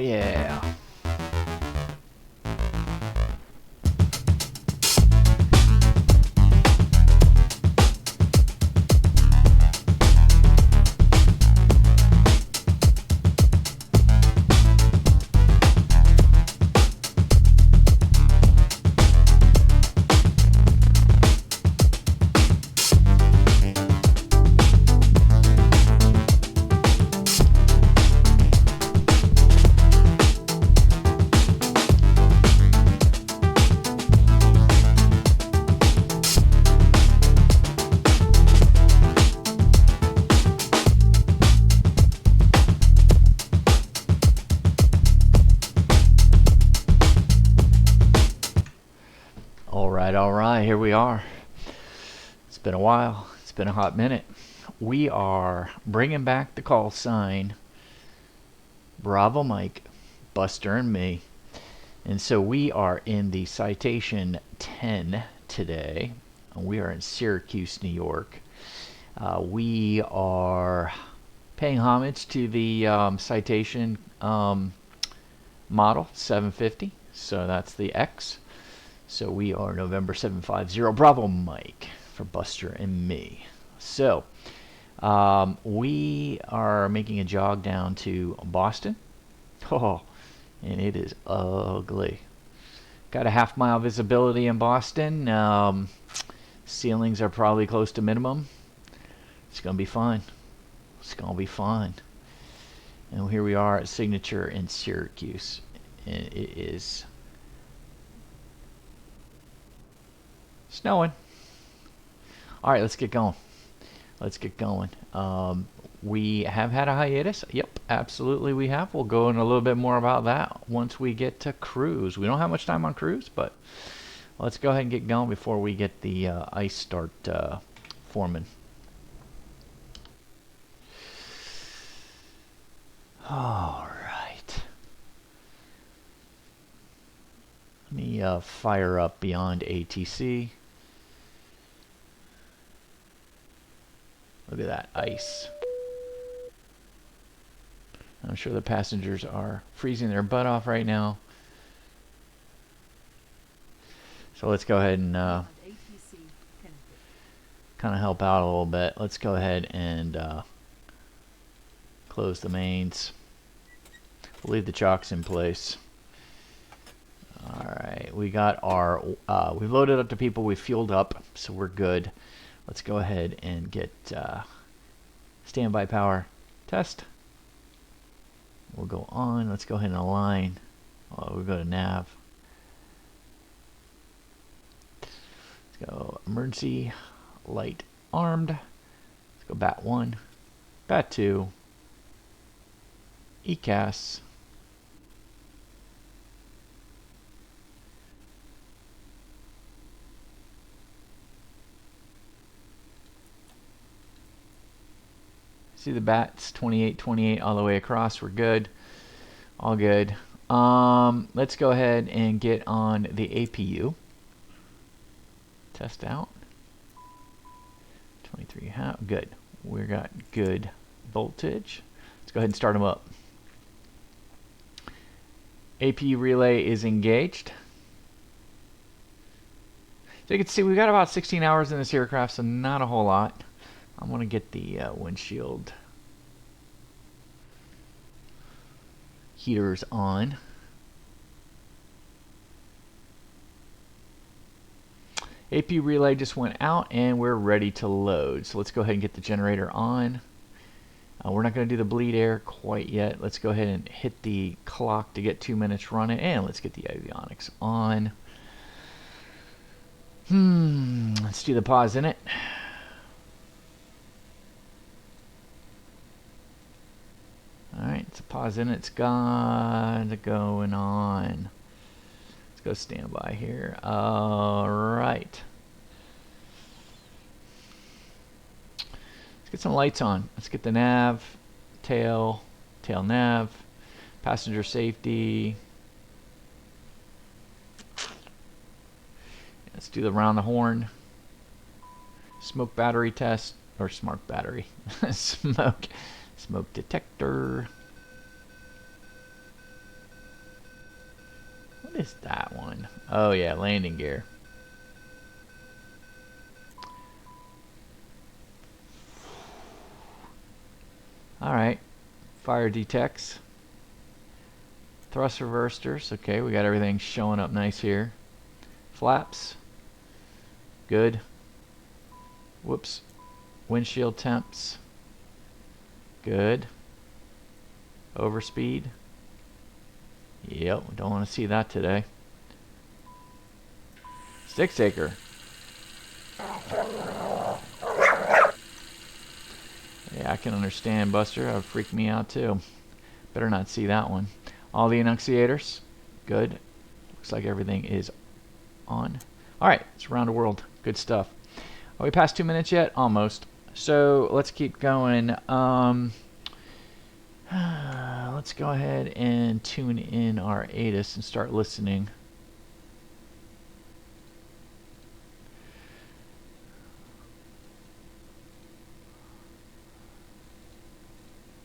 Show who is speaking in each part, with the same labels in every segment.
Speaker 1: yeah. All right, here we are. It's been a while. It's been a hot minute. We are bringing back the call sign, Bravo Mike, Buster, and me. And so we are in the Citation 10 today. We are in Syracuse, New York. We are paying homage to the Citation model 750. So that's the X. So we are November 750 Bravo Mike for Buster and me. So we are making a jog down to Boston. Oh, and it is ugly. Got a half-mile visibility in Boston. Ceilings are probably close to minimum. It's going to be fun. It's going to be fun. And here we are at Signature in Syracuse. And it is snowing. All right, let's get going. Let's get going. We have had a hiatus. Yep, absolutely we have. We'll go in a little bit more about that once we get to cruise. We don't have much time on cruise, but let's go ahead and get going before we get the ice start forming. All right. Let me fire up Beyond ATC. Look at that ice. I'm sure the passengers are freezing their butt off right now. So let's go ahead and kind of help out a little bit. Let's go ahead and close the mains. We'll leave the chocks in place. Alright, we got our, we've loaded up the people, we've fueled up, so we're good. Let's go ahead and get standby power test. We'll go on. Let's go ahead and align. We'll go to nav. Let's go emergency light armed. Let's go BAT 1, BAT 2, ECAS. See the bats 28, 28 all the way across. We're good. All good. Let's go ahead and get on the APU. Test out. 23 good. We got good voltage. Let's go ahead and start them up. APU relay is engaged. So you can see we've got about 16 hours in this aircraft, so not a whole lot. I'm going to get the windshield heaters on. AP relay just went out and we're ready to load. So let's go ahead and get the generator on. We're not going to do the bleed air quite yet. Let's go ahead and hit the clock to get 2 minutes running, and let's get the avionics on. Let's do the pause in it. Alright, it's a pause in it. It's got it going on. Let's go standby here. Alright. Let's get some lights on. Let's get the nav, tail nav, passenger safety. Let's do the round the horn. Smoke battery test, or smart battery. Smoke detector. is that one? Oh yeah, landing gear. Alright. Fire detects. Thrust reversers. Okay, we got everything showing up nice here. Flaps. Good. Whoops. Windshield temps. Good. Overspeed. Yep, don't want to see that today. Stick taker. Yeah, I can understand, Buster. That would freak me out too. Better not see that one. All the annunciators. Good. Looks like everything is on. Alright, it's around the world. Good stuff. Are we past 2 minutes yet? Almost. So let's keep going. Let's go ahead and tune in our ATIS and start listening.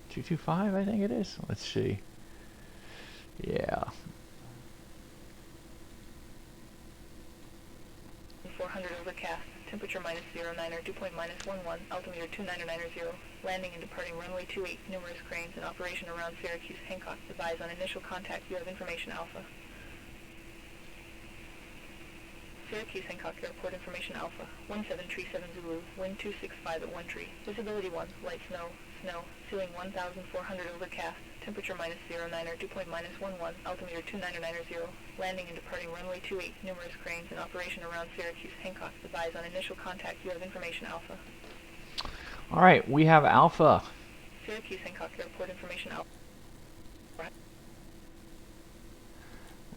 Speaker 1: .225, I think it is. Let's see. Yeah.
Speaker 2: 400 overcast. Temperature -09 or dew point -11. Altimeter 29090. Landing and departing runway 28. Numerous cranes in operation around Syracuse. Hancock. Advise on initial contact. You have information Alpha. Syracuse Hancock Airport information Alpha. 1737 Zulu. Wind 265 at 1 tree. Visibility 1. Light snow. Snow. Ceiling 1400 overcast. Temperature -09 or dew point -11. Altimeter 29090. Landing and departing runway 28. Numerous cranes in operation around Syracuse. Hancock. Advise on initial contact. You have information Alpha.
Speaker 1: Alright, we have Alpha.
Speaker 2: Syracuse Hancock Airport information Alpha.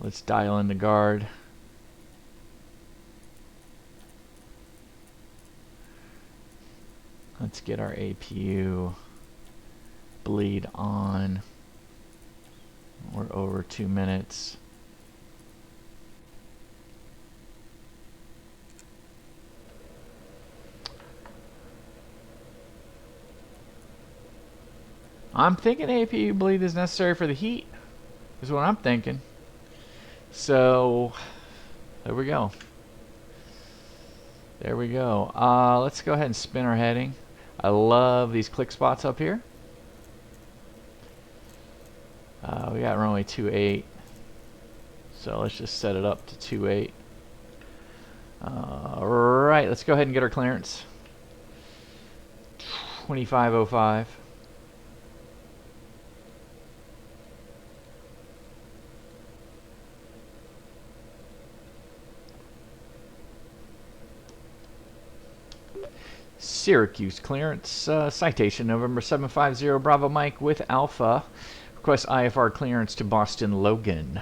Speaker 1: Let's dial in the guard. Let's get our APU bleed on. We're over 2 minutes. I'm thinking APU bleed is necessary for the heat, is what I'm thinking. So, there we go. There we go. Let's go ahead and spin our heading. I love these click spots up here. We got runway 28. So let's just set it up to 28. Alright, let's go ahead and get our clearance. 2505. Syracuse clearance, citation November 750 Bravo Mike with Alpha. Request IFR clearance to Boston Logan.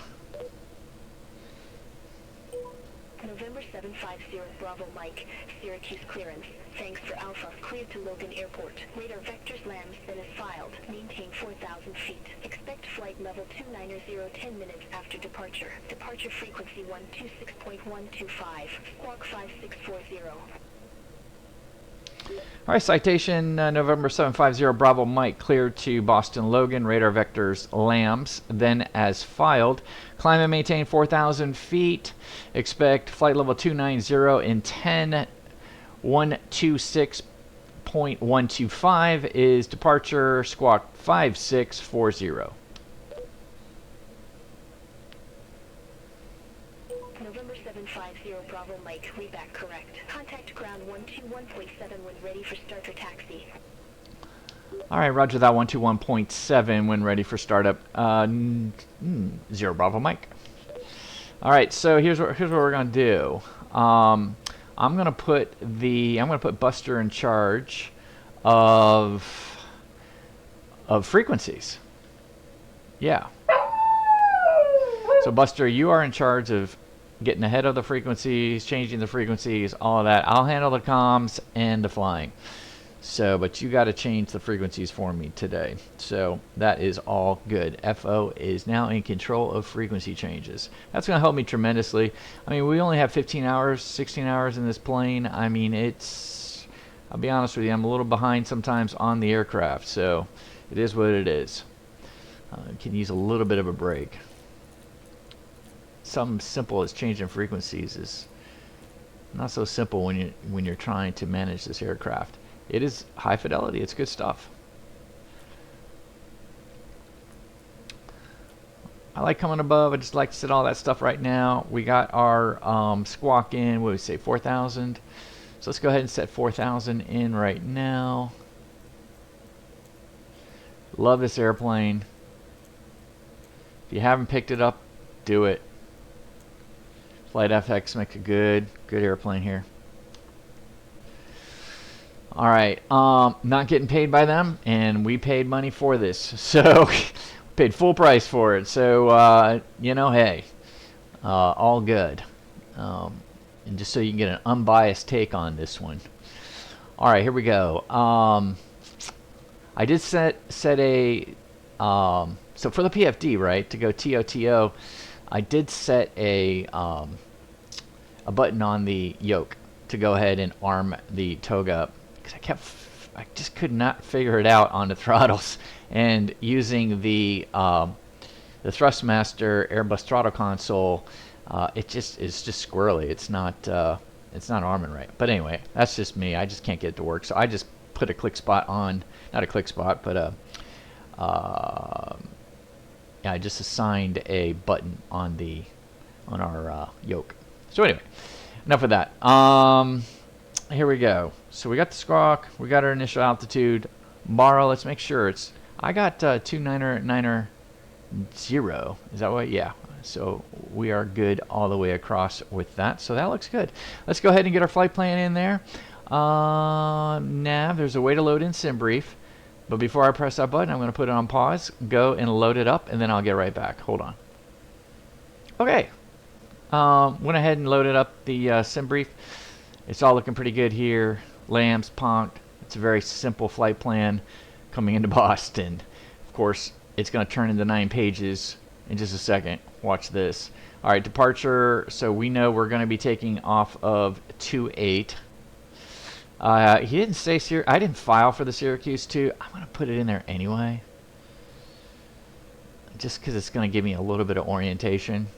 Speaker 3: November 750 Bravo Mike, Syracuse clearance. Thanks for Alpha. Cleared to Logan Airport. Radar vectors lambs then is filed. Maintain 4,000 feet. Expect flight level 290 10 minutes after departure. Departure frequency 126.125. Squawk 5640.
Speaker 1: Alright, citation November 750 Bravo Mike cleared to Boston Logan. Radar vectors lambs then as filed. Climb and maintain 4,000 feet. Expect flight level 290 in 10. 126.125 is departure. Squawk 5640.
Speaker 3: November 750 Bravo Mike, read back correct. Contact ground 121.7 when ready for starter taxi.
Speaker 1: Alright, roger that. 121.7 when ready for startup. 0 Bravo Mike. Alright, so here's what we're gonna do. I'm gonna put Buster in charge of frequencies. Yeah. So Buster, you are in charge of getting ahead of the frequencies, changing the frequencies, all of that. I'll handle the comms and the flying. So, but you got to change the frequencies for me today. So that is all good. FO is now in control of frequency changes. That's going to help me tremendously. I mean, we only have 15 hours, 16 hours in this plane. I mean, I'll be honest with you, I'm a little behind sometimes on the aircraft. So it is what it is. Can use a little bit of a break. something simple as changing frequencies is not so simple when you're trying to manage this aircraft. It is high fidelity. It's good stuff. I like coming above. I just like to set all that stuff right now. We got our squawk in. What do we say? 4,000. So let's go ahead and set 4,000 in right now. Love this airplane. If you haven't picked it up, do it. FlightFX makes a good airplane here. All right, not getting paid by them, and we paid money for this, so paid full price for it. So you know, hey, all good. And just so you can get an unbiased take on this one. All right, here we go. I did set a so for the PFD, right, to go TOTO, I did set a button on the yoke to go ahead and arm the toga up, because I just could not figure it out on the throttles, and using the Thrustmaster Airbus throttle console, it's just squirrely. It's not arming right. But anyway, that's just me. I just can't get it to work, so I just put a click spot on, not a click spot, but yeah, I just assigned a button on our yoke. So anyway, enough of that. Here we go. So we got the squawk, we got our initial altitude. Borrow, let's make sure it's, I got 299er 0. Is that what? Yeah. So we are good all the way across with that. So that looks good. Let's go ahead and get our flight plan in there. Nav, there's a way to load in SimBrief. But before I press that button, I'm going to put it on pause, go and load it up, and then I'll get right back. Hold on. Okay. Went ahead and loaded up the SimBrief. It's all looking pretty good here. Lambs, Ponk. It's a very simple flight plan coming into Boston. Of course, it's going to turn into 9 pages in just a second. Watch this. All right, departure. So we know we're going to be taking off of 28. He didn't say I didn't file for the Syracuse 2. I'm going to put it in there anyway, just because it's going to give me a little bit of orientation.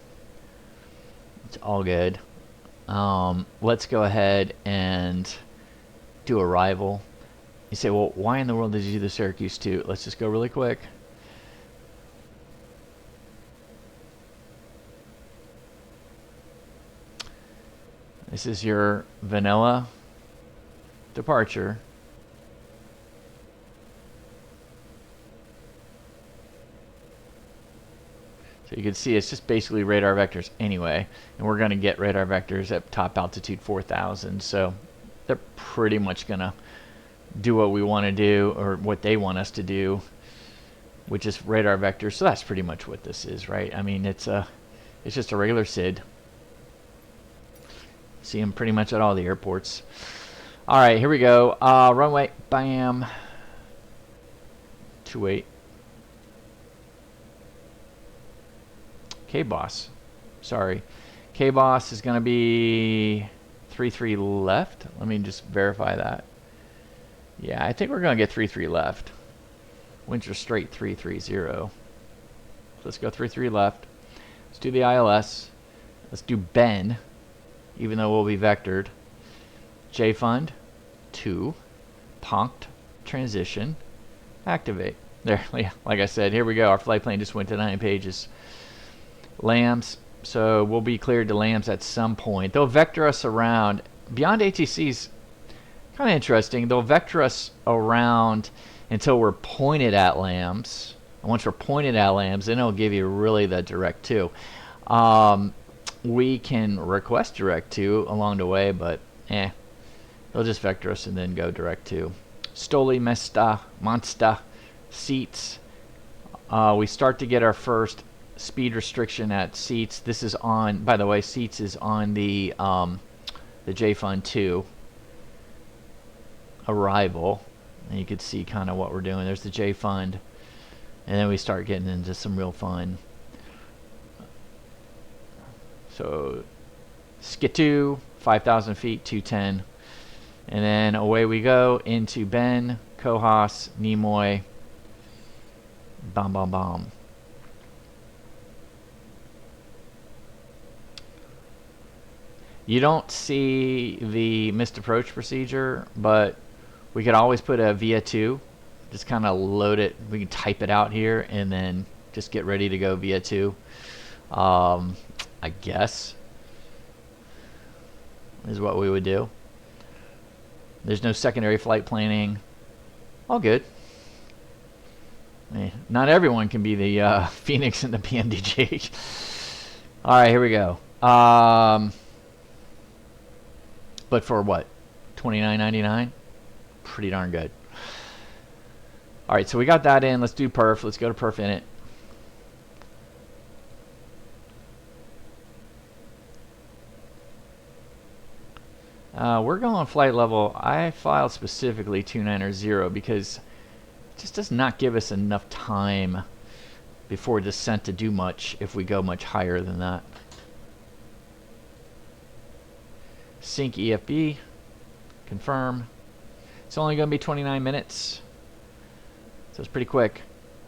Speaker 1: It's all good. Let's go ahead and do arrival. You say, well, why in the world did you do the Syracuse 2? Let's just go really quick. This is your vanilla departure. So you can see it's just basically radar vectors anyway, and we're going to get radar vectors at top altitude 4,000, so they're pretty much going to do what we want to do, or what they want us to do, which is radar vectors. So that's pretty much what this is, right? I mean, it's just a regular SID. See them pretty much at all the airports. All right, here we go. Runway, bam. 28. KBOS. Sorry. KBOS is going to be 33 left. Let me just verify that. Yeah, I think we're going to get 33 left. Winds are straight 330. So let's go 33 left. Let's do the ILS. Let's do Ben, even though we'll be vectored. JFund 2. Ponked transition. Activate. There, like I said, here we go. Our flight plan just went to 9 pages. Lambs, so we'll be cleared to Lambs at some point. They'll vector us around. Beyond ATC's kind of interesting. They'll vector us around until we're pointed at Lambs. And once we're pointed at Lambs, then it'll give you really the direct to. We can request direct to along the way, but they'll just vector us and then go direct to. Stoli Mesta, Monsta, seats. We start to get our first speed restriction at seats. This is on, by the way, seats is on the JFund 2 arrival, and you can see kind of what we're doing. There's the JFund, and then we start getting into some real fun. So Skitu, 5,000 feet, 210, and then away we go into Ben, Cohos, Nimoy, bam bam bam. You don't see the missed approach procedure, but we could always put a via 2. Just kind of load it. We can type it out here and then just get ready to go via 2. I guess is what we would do. There's no secondary flight planning. All good. Not everyone can be the Phoenix and the PMDG. All right, here we go. But for what? $29.99? Pretty darn good. All right, so we got that in. Let's do perf. Let's go to perf init. We're going flight level. I filed specifically 290 because it just does not give us enough time before descent to do much if we go much higher than that. Sync EFB. Confirm. It's only going to be 29 minutes. So it's pretty quick.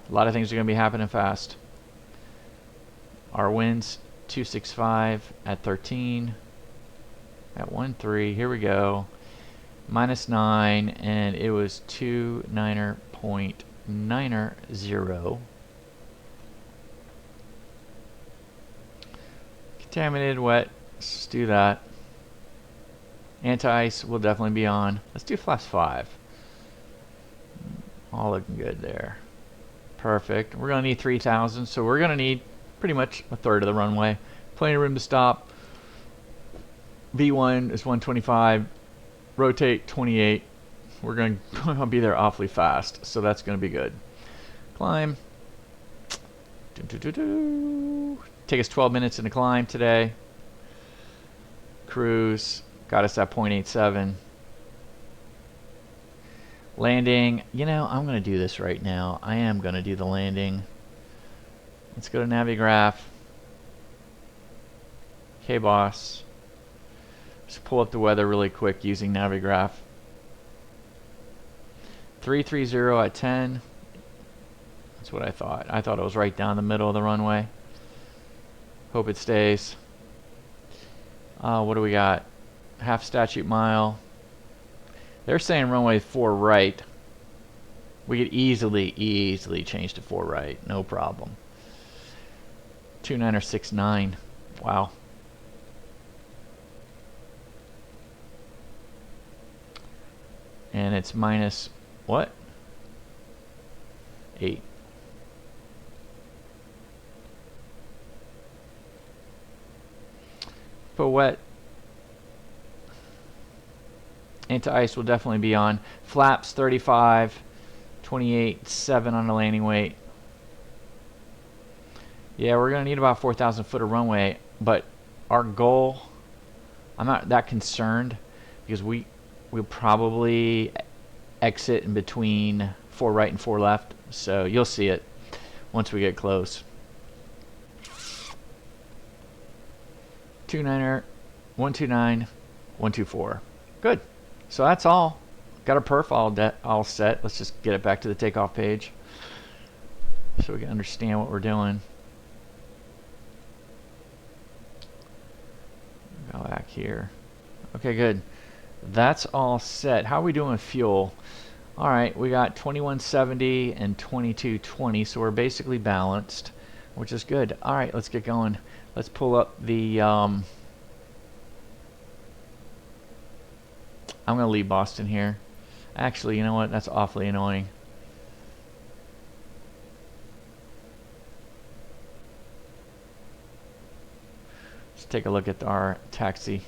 Speaker 1: A lot of things are going to be happening fast. Our winds 265 at 13. At 13, here we go. -9, and it was 29.90. Contaminated wet. Let's do that. Anti-ice will definitely be on. Let's do flaps 5. All looking good there. Perfect. We're going to need 3,000, so we're going to need pretty much a third of the runway. Plenty of room to stop. V1 is 125. Rotate 28. We're going to be there awfully fast, so that's going to be good. Climb. Take us 12 minutes in the climb today. Cruise. Got us at 0.87. Landing. You know, I'm going to do this right now. I am going to do the landing. Let's go to Navigraph. KBOS. Just pull up the weather really quick using Navigraph. 330 at 10. That's what I thought. I thought it was right down the middle of the runway. Hope it stays. What do we got? Half statute mile. They're saying runway 4 right. We could easily change to 4 right. No problem. 2969. Wow. And it's minus what? 8. But wet. Anti-ice will definitely be on. Flaps 35, 28.7 on the landing weight. Yeah, we're going to need about 4,000 foot of runway, but our goal, I'm not that concerned because we'll probably exit in between 4 right and 4 left, so you'll see it once we get close. 29er, 129, 124. Good. So that's all. Got our perf all set. Let's just get it back to the takeoff page so we can understand what we're doing. Go back here. Okay, good. That's all set. How are we doing with fuel? Alright, we got 2170 and 2220, so we're basically balanced, which is good. Alright, let's get going. Let's pull up the I'm going to leave Boston here. Actually, you know what? That's awfully annoying. Let's take a look at our taxi.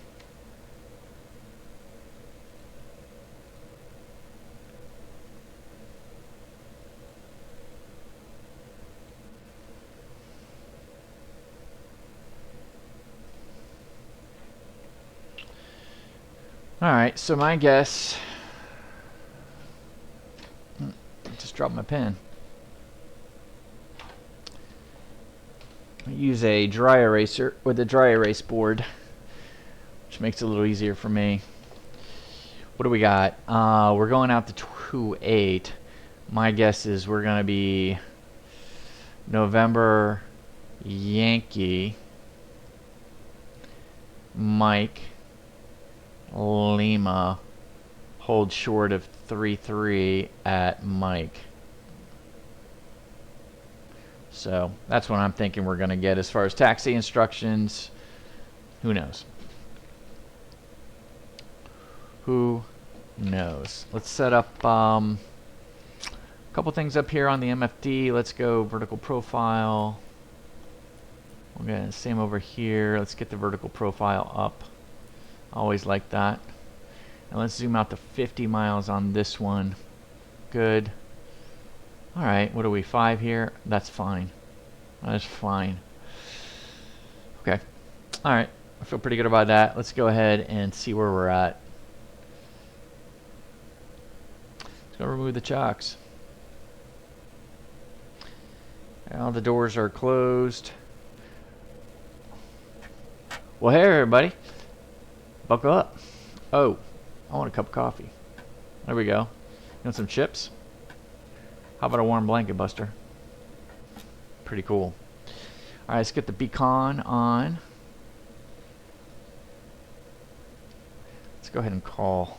Speaker 1: Alright, so my guess, just dropped my pen. I use a dry eraser with a dry erase board, which makes it a little easier for me. What do we got? We're going out to 28. My guess is we're going to be November Yankee Mike Lima, hold short of 3-3 at Mike. So that's what I'm thinking we're going to get as far as taxi instructions. Who knows? Who knows? Let's set up a couple things up here on the MFD. Let's go vertical profile. We're going to same over here. Let's get the vertical profile up. Always like that. And let's zoom out to 50 miles on this one. Good. Alright, what are we, 5 here? That's fine. That's fine. Okay. Alright, I feel pretty good about that. Let's go ahead and see where we're at. Let's go remove the chocks. Now the doors are closed. Well, hey everybody. Buckle up. Oh, I want a cup of coffee. There we go. You want some chips? How about a warm blanket, Buster? Pretty cool. Alright, let's get the beacon on. Let's go ahead and call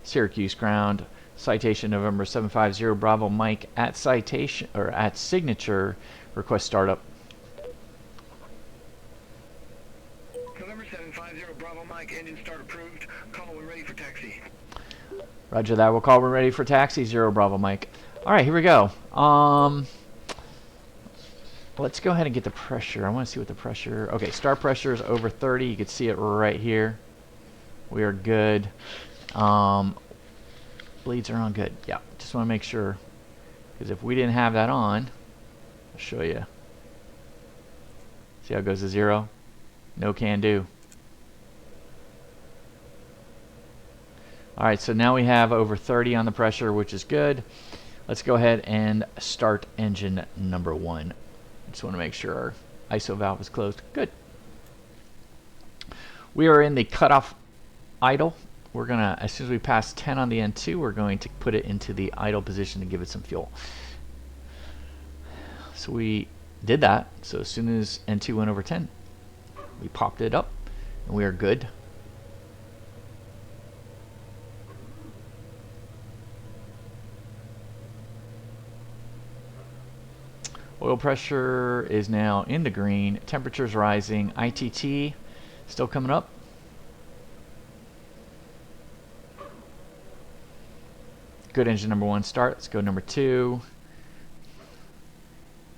Speaker 1: Syracuse ground. Citation November 750 Bravo Mike at citation or at signature. Request startup.
Speaker 4: November 750 Bravo Mike, engine start approved. Call when ready for taxi.
Speaker 1: Roger that. We'll call when ready for taxi. 0 Bravo Mike. All right, here we go. Let's go ahead and get the pressure. I want to see what the pressure. Okay, start pressure is over 30. You can see it right here. We are good. Bleeds are on good. Yeah, just want to make sure, because if we didn't have that on, I'll show you. See how it goes to 0? No can do. Alright, so now we have over 30 on the pressure, which is good. Let's go ahead and start engine number 1. Just want to make sure our ISO valve is closed. Good. We are in the cutoff idle. We're going to, as soon as we pass 10 on the N2, we're going to put it into the idle position to give it some fuel. So we did that. So as soon as N2 went over 10, we popped it up, and we are good. Oil pressure is now in the green. Temperature's rising. ITT still coming up. Good, engine number 1 start. Let's go number 2.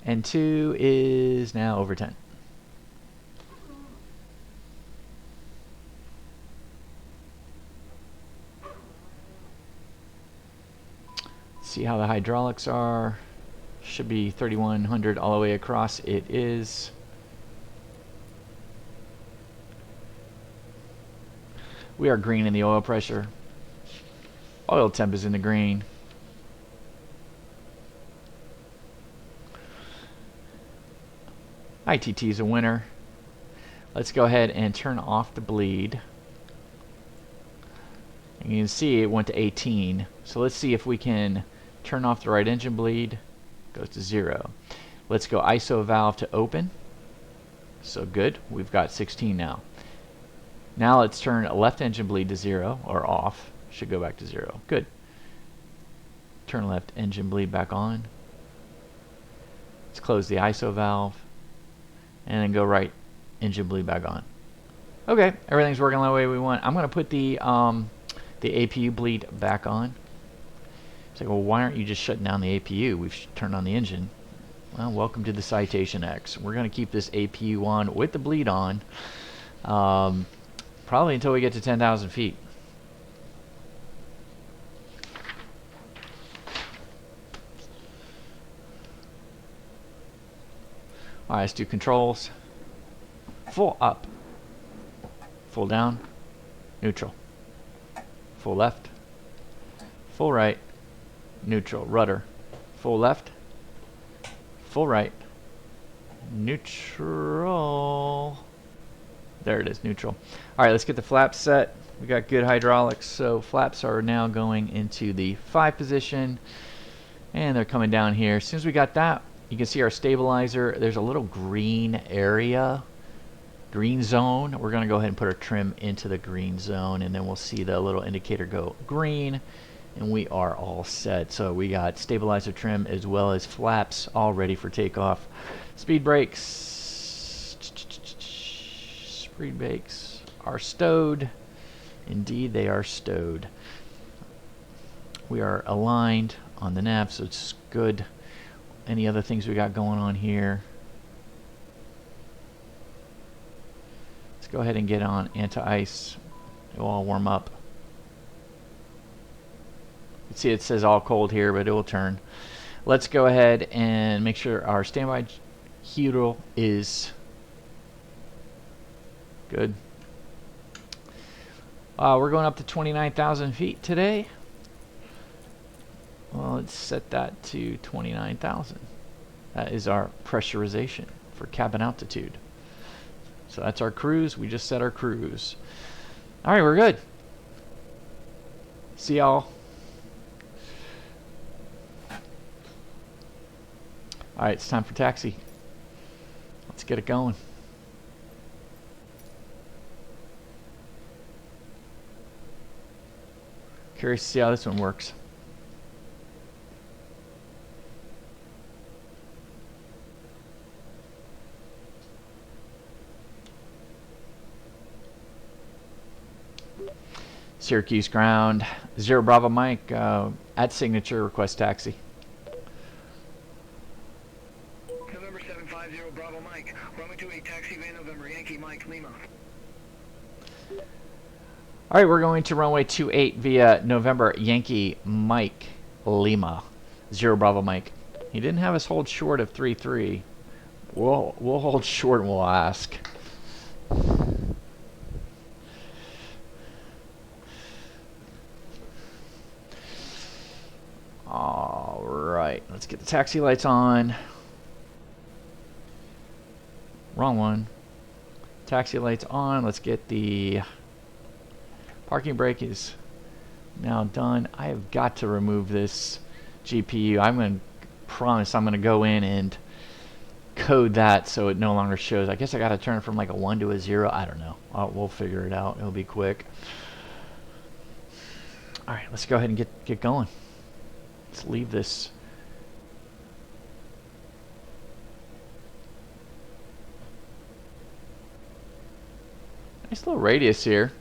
Speaker 1: And 2 is now over 10. See how the hydraulics are. Should be 3100 all the way across. It is. We are green in the oil pressure. Oil temp is in the green. ITT is a winner. Let's go ahead and turn off the bleed. And you can see it went to 18. So let's see if we can turn off the right engine bleed. Goes to 0. Let's go ISO valve to open. So good. We've got 16 now. Now let's turn left engine bleed to 0 or off. Should go back to 0. Good. Turn left engine bleed back on. Let's close the ISO valve. And then go right engine bleed back on. Okay, everything's working the way we want. I'm going to put the APU bleed back on. It's like, well, why aren't you just shutting down the APU? We've turned on the engine. Well, welcome to the Citation X. We're going to keep this APU on with the bleed on. Probably until we get to 10,000 feet. Alright, let's do controls. Full up. Full down. Neutral. Full left. Full right. Neutral. Rudder. Full left. Full right. Neutral. There it is, neutral. Alright, let's get the flaps set. We got good hydraulics, so flaps are now going into the 5 position. And they're coming down here. As soon as we got that, you can see our stabilizer. There's a little green area. green zone. We're going to go ahead and put our trim into the green zone, and then we'll see the little indicator go green, and we are all set. So we got stabilizer trim as well as flaps all ready for takeoff. Speed brakes. Speed brakes are stowed. Indeed, they are stowed. We are aligned on the nav, so it's good. Any other things we got going on here? Let's go ahead and get on anti-ice. It will all warm up. You can see it says all cold here, but it will turn. Let's go ahead and make sure our standby heater is good. We're going up to 29,000 feet today. Well, let's set that to 29,000. That is our pressurization for cabin altitude. So that's our cruise. We just set our cruise. All right, we're good. See y'all. All right, it's time for taxi. Let's get it going. Curious to see how this one works. Syracuse ground, 0 Bravo Mike, at signature, request taxi.
Speaker 4: November 750 Bravo Mike, runway 28 taxi van November Yankee Mike Lima.
Speaker 1: All right, we're going to runway 28 via November Yankee Mike Lima, 0 Bravo Mike. He didn't have us hold short of 33. We'll hold short and we'll ask. All right, let's get the taxi lights on. Wrong one. Taxi lights on. Let's get the parking brake is now done. I have got to remove this GPU. I'm going to promise I'm going to go in and code that so it no longer shows. I guess I got to turn it from like a 1 to a 0. I don't know. We'll figure it out. It'll be quick. All right, let's go ahead and get going. Let's leave this. Nice little radius here.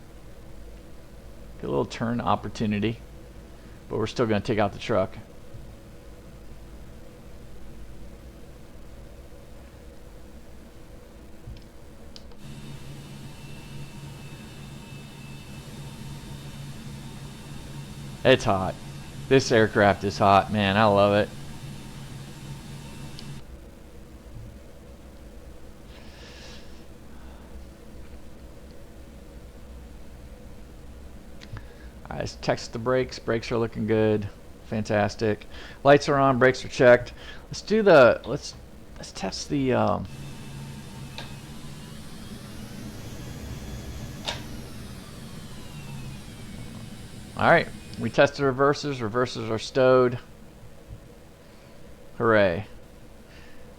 Speaker 1: Get a little turn opportunity, but we're still going to take out the truck. It's hot. This aircraft is hot, man. I love it. Alright, let's test the brakes. Brakes are looking good. Fantastic. Lights are on, brakes are checked. Let's do the let's test the Alright. We tested reversers. Reversers are stowed. Hooray.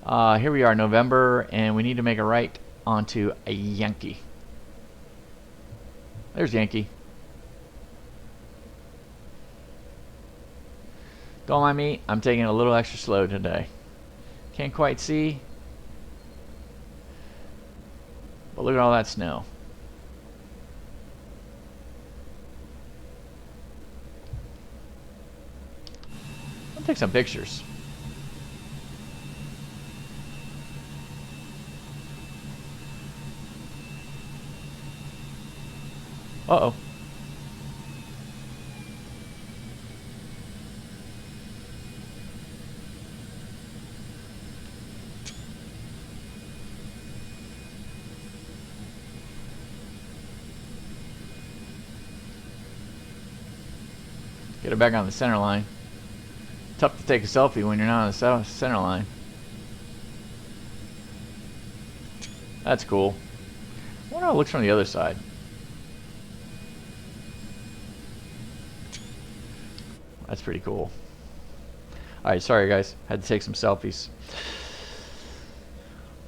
Speaker 1: Here we are, November, and we need to make a right onto a Yankee. There's Yankee. Don't mind me, I'm taking it a little extra slow today. Can't quite see. But look at all that snow. I'll take some pictures. Uh-oh. Get it back on the center line. Tough to take a selfie when you're not on the center line. That's cool. I wonder how it looks from the other side. That's pretty cool. Alright, sorry guys. Had to take some selfies.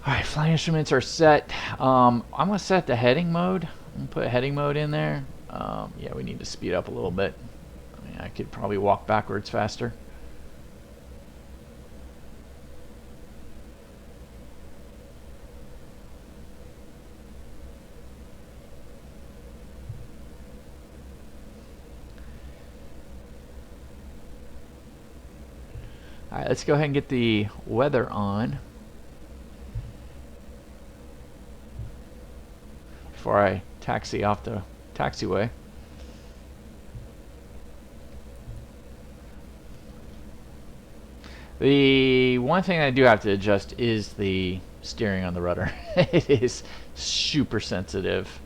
Speaker 1: Alright, flying instruments are set. I'm going to set the heading mode. I'm going to put heading mode in there. Yeah, we need to speed up a little bit. I mean, I could probably walk backwards faster. Alright, let's go ahead and get the weather on before I taxi off the taxiway. The one thing I do have to adjust is the steering on the rudder. It is super sensitive.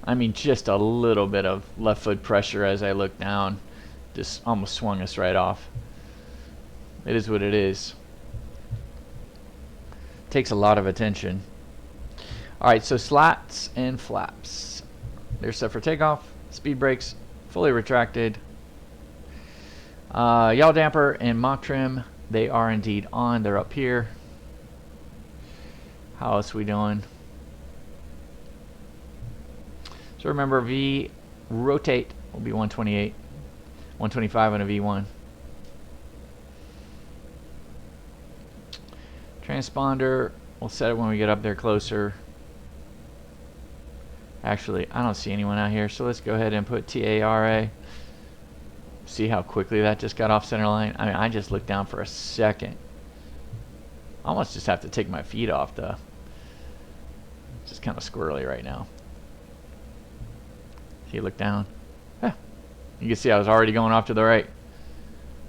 Speaker 1: I mean, just a little bit of left foot pressure as I look down just almost swung us right off. It is what it is. Takes a lot of attention. Alright, so slats and flaps. They're set for takeoff. Speed brakes fully retracted. Yaw damper and mock trim, they are indeed on. They're up here. How else are we doing? So remember, V rotate will be 128. 125 on a V1. Transponder, we'll set it when we get up there closer. Actually, I don't see anyone out here, so let's go ahead and put TARA. See how quickly that just got off center line? I mean, I just looked down for a second. I almost just have to take my feet off the... It's just kind of squirrely right now. See, look down. Yeah. You can see I was already going off to the right.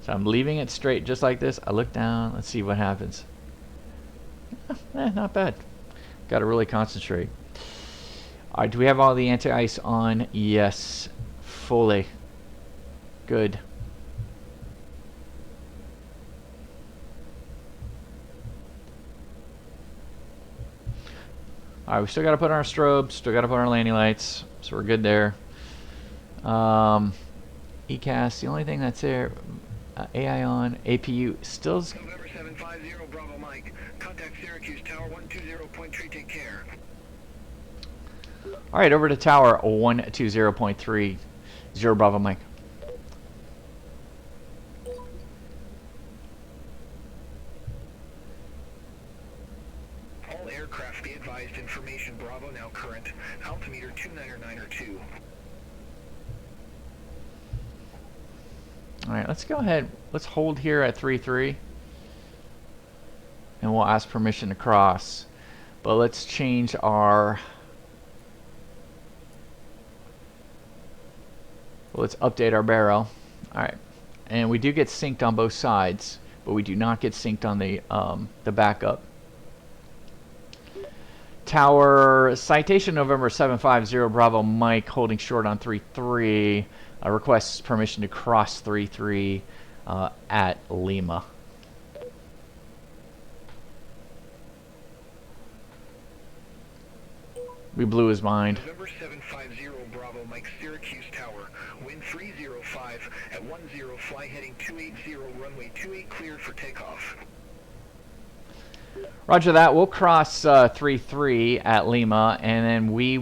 Speaker 1: So I'm leaving it straight just like this. I look down. Let's see what happens. Not bad. Got to really concentrate. Alright, do we have all the anti-ice on? Yes. Fully. Good. Alright, we still got to put on our strobes. Still got to put on our landing lights. So we're good there. ECAS, the only thing that's there. AI on. APU still...
Speaker 4: November 750, Bravo Mike. Contact Syracuse Tower 120.3, take care.
Speaker 1: Alright, over to Tower 120.3, 0 Bravo Mike.
Speaker 4: All aircraft be advised, information Bravo now current. Altimeter 2992.
Speaker 1: Alright, let's go ahead. Let's hold here at 3-3. And we'll ask permission to cross. But let's change our... Well, let's update our barrel. Alright. And we do get synced on both sides, but we do not get synced on the backup. Tower Citation November 750 Bravo Mike holding short on 3-3. Requests permission to cross 3-3 at Lima. We blew his mind.
Speaker 4: November 750 Bravo Mike, Syracuse Tower. Wind 305 at 10, fly heading 280, runway 28 cleared for takeoff.
Speaker 1: Roger that. We'll cross 3-3 at Lima, and then we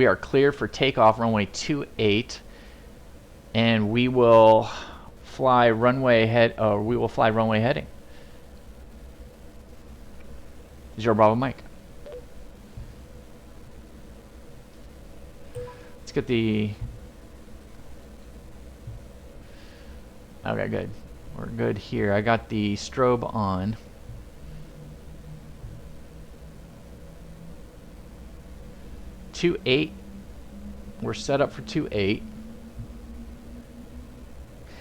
Speaker 1: are cleared for takeoff, runway 28, and we will fly runway heading. 0 Bravo Mike. Let's get the... Okay, good. We're good here. I got the strobe on. .28. We're set up for 2.8.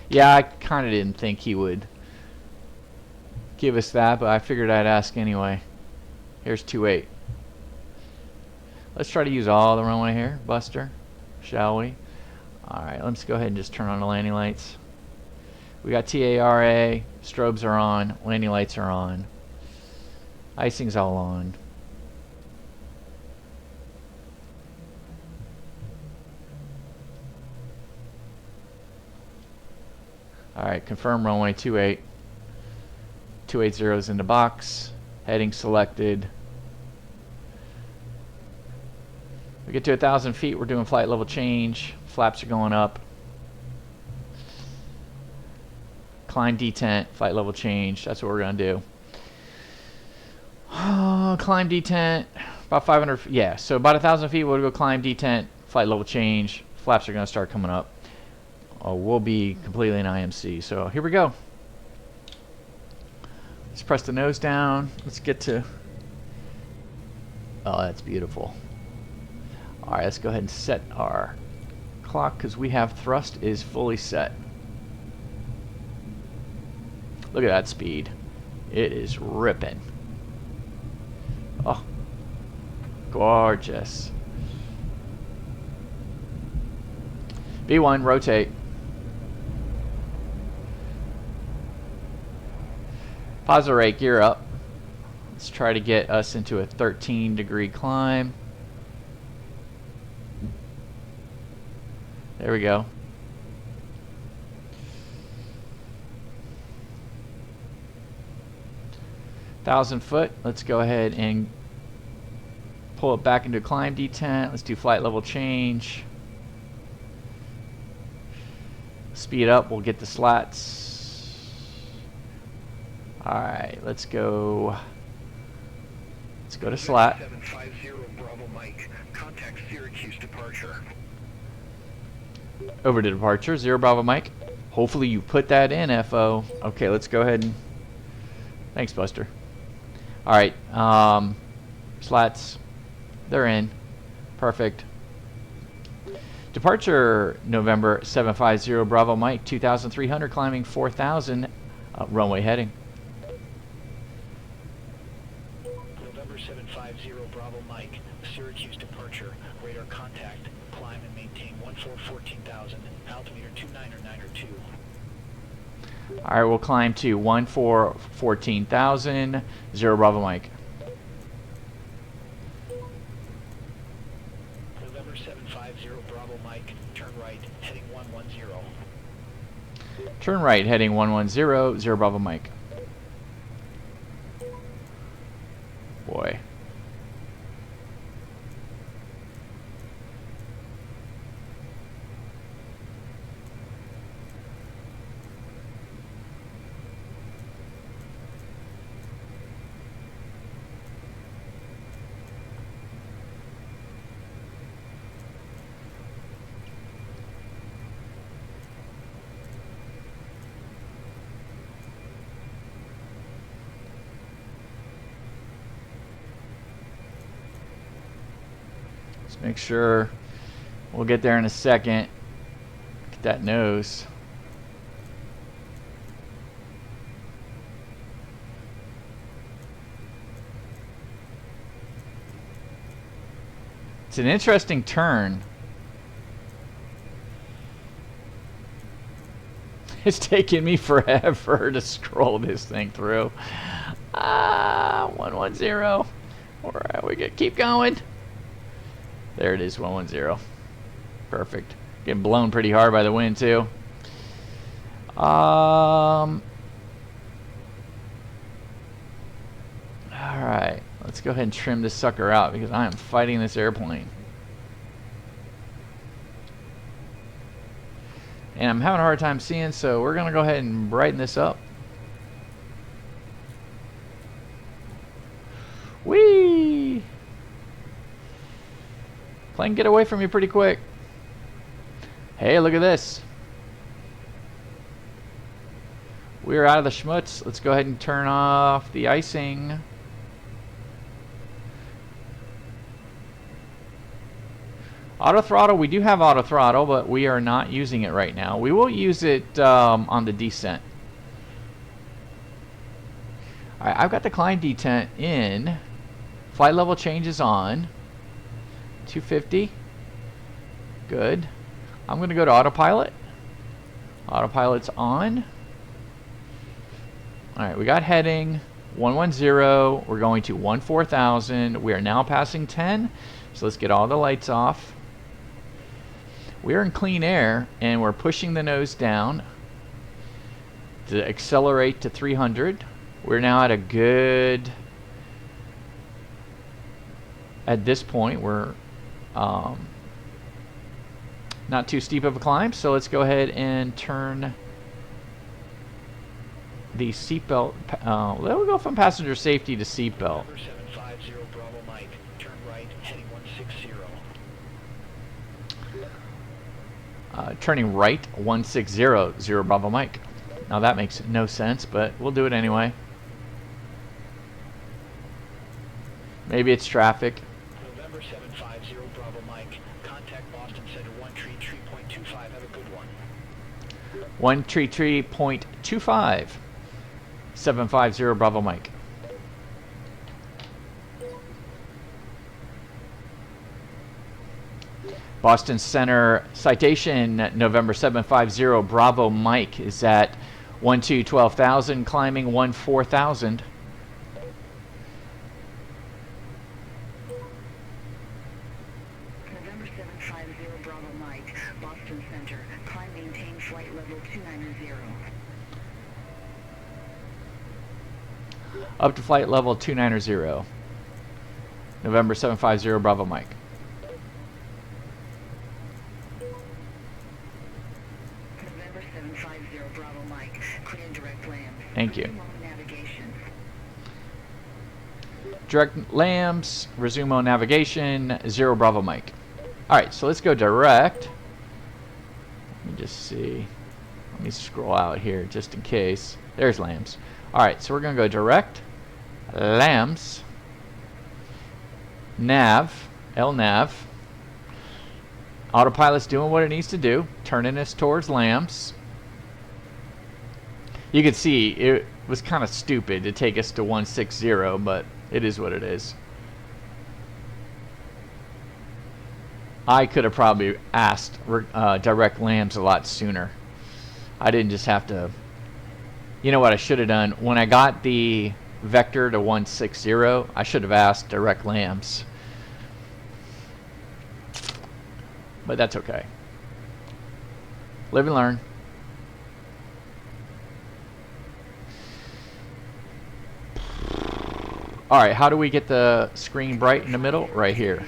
Speaker 1: Yeah, I kind of didn't think he would give us that, but I figured I'd ask anyway. Here's 2.8. Let's try to use all the runway here, Buster, shall we? Alright, let's go ahead and just turn on the landing lights. We got TARA, strobes are on, landing lights are on. Icing's all on. Alright, confirm runway 28. 280 is in the box. Heading selected. We get to 1,000 feet, we're doing flight level change. Flaps are going up. Climb detent, flight level change. That's what we're going to do. Climb detent, about 500, yeah, so about 1,000 feet, we'll go climb detent, flight level change. Flaps are going to start coming up. We'll be completely in IMC. So here we go. Let's press the nose down. Let's get to... Oh, that's beautiful. All right, let's go ahead and set our clock because we have thrust is fully set. Look at that speed. It is ripping. Oh, gorgeous. B1, rotate. Positive rate, gear up. Let's try to get us into a 13-degree climb. There we go. $1,000 let's go ahead and pull it back into climb detent. Let's do flight level change. Speed up, we'll get the slats. Alright, let's go to slat.
Speaker 4: 750 Bravo Mike. Contact Syracuse departure.
Speaker 1: Over to departure, 0 Bravo Mike. Hopefully you put that in, FO. Okay, let's go ahead and... Thanks, Buster. Alright, slats, they're in. Perfect. Departure, November 750 Bravo Mike, 2,300, climbing 4,000, runway heading.
Speaker 4: November 750 Bravo Mike, Syracuse departure, radar contact, climb and maintain 14,000, altimeter 29 or 9 or 2.
Speaker 1: Alright, we'll climb to 14,000, 0 Bravo Mike.
Speaker 4: November 750 Bravo Mike, turn right, heading 110.
Speaker 1: Turn right, heading 110, 0 Bravo Mike. Boy. Make sure we'll get there in a second. Get that nose. It's an interesting turn. It's taking me forever to scroll this thing through. 110. All right, we can keep going. There it is, 110. Perfect. Getting blown pretty hard by the wind too. Alright, let's go ahead and trim this sucker out because I am fighting this airplane. And I'm having a hard time seeing, so we're going to go ahead and brighten this up. Whee! Plane get away from me pretty quick. Hey, look at this. We're out of the schmutz. Let's go ahead and turn off the icing. Auto throttle, we do have auto throttle, but we are not using it right now. We will use it on the descent. Alright, I've got the climb detent in. Flight level change is on. 250. Good. I'm going to go to autopilot. Autopilot's on. Alright, we got heading 110. We're going to 14,000. We are now passing 10. So let's get all the lights off. We're in clean air and we're pushing the nose down to accelerate to 300. We're now at a good... At this point, we're Not too steep of a climb, so let's go ahead and turn the seatbelt. We'll go from passenger safety to seatbelt.
Speaker 4: 750 Bravo Mike, turn right, heading 160.
Speaker 1: Turning right, 160 Bravo Mike. Now that makes no sense, but we'll do it anyway. Maybe it's traffic.
Speaker 4: November 750 Bravo Mike, contact Boston Center 133.25. Have a good one.
Speaker 1: 133.25. 750 Bravo Mike. Boston Center Citation, November 750 Bravo Mike is at 12,000, climbing 14,000.
Speaker 3: November 750 Bravo Mike, Boston Center. Climb maintain flight level 290.
Speaker 1: Up to flight level 290. November 750 Bravo Mike.
Speaker 3: November 750 Bravo Mike, clear direct land.
Speaker 1: Thank you.
Speaker 3: Resume on navigation.
Speaker 1: Direct lambs, resume on navigation, 0 Bravo Mike. Alright, so let's go direct. Let me just see. Let me scroll out here just in case. There's lambs. Alright, so we're going to go direct, lambs, nav, LNav. Autopilot's doing what it needs to do, turning us towards lambs. You can see it was kind of stupid to take us to 160, but it is what it is. I could have probably asked direct lambs a lot sooner. I didn't just have to. You know what I should have done? When I got the vector to 160, I should have asked direct lambs. But that's okay. Live and learn. Alright, how do we get the screen bright in the middle? Right here.